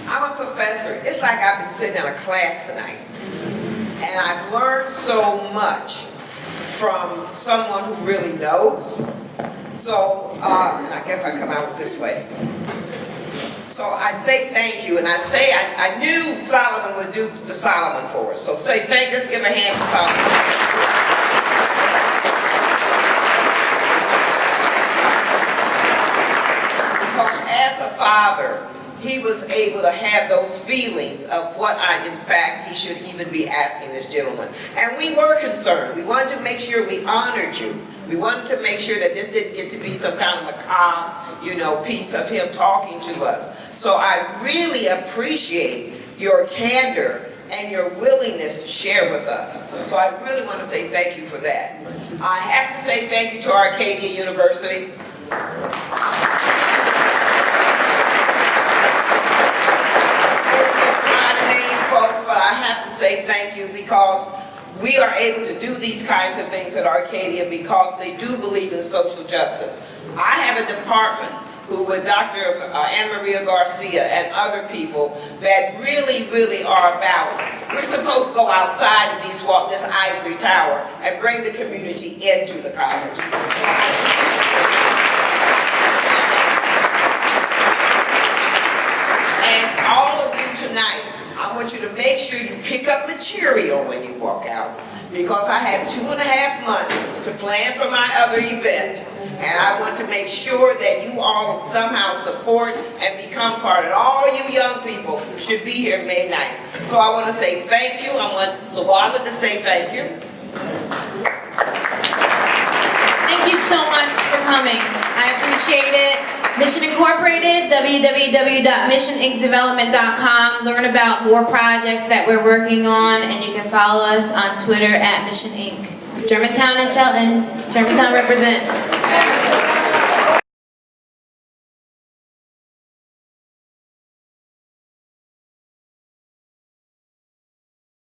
C: I'm a professor. It's like I've been sitting in a class tonight. And I've learned so much from someone who really knows. So, and I guess I come out this way. So I'd say thank you, and I'd say I knew Solomon would do the Solomon for us. So say thank, let's give a hand to Solomon. Because as a father, he was able to have those feelings of what in fact, he should even be asking this gentleman. And we were concerned. We wanted to make sure we honored you. We wanted to make sure that this didn't get to be some kind of macabre, piece of him talking to us. So I really appreciate your candor and your willingness to share with us. So I really want to say thank you for that. I have to say thank you to Arcadia University. Folks, but I have to say thank you because we are able to do these kinds of things at Arcadia because they do believe in social justice. I have a department with Dr. Anna Maria Garcia and other people that really, really are about, we're supposed to go outside of this ivory tower and bring the community into the college. And all of you tonight, I want you to make sure you pick up material when you walk out because I have 2.5 months to plan for my other event And I want to make sure that you all somehow support and become part of it. All you young people should be here May 9th. So I want to say thank you. I want LaWanda to say thank you.
H: Thank you so much for coming. I appreciate it. Mission Incorporated, www.missionincdevelopment.com. Learn about more projects that we're working on, and you can follow us on Twitter at Mission Inc. Germantown and Shelton. Germantown represent.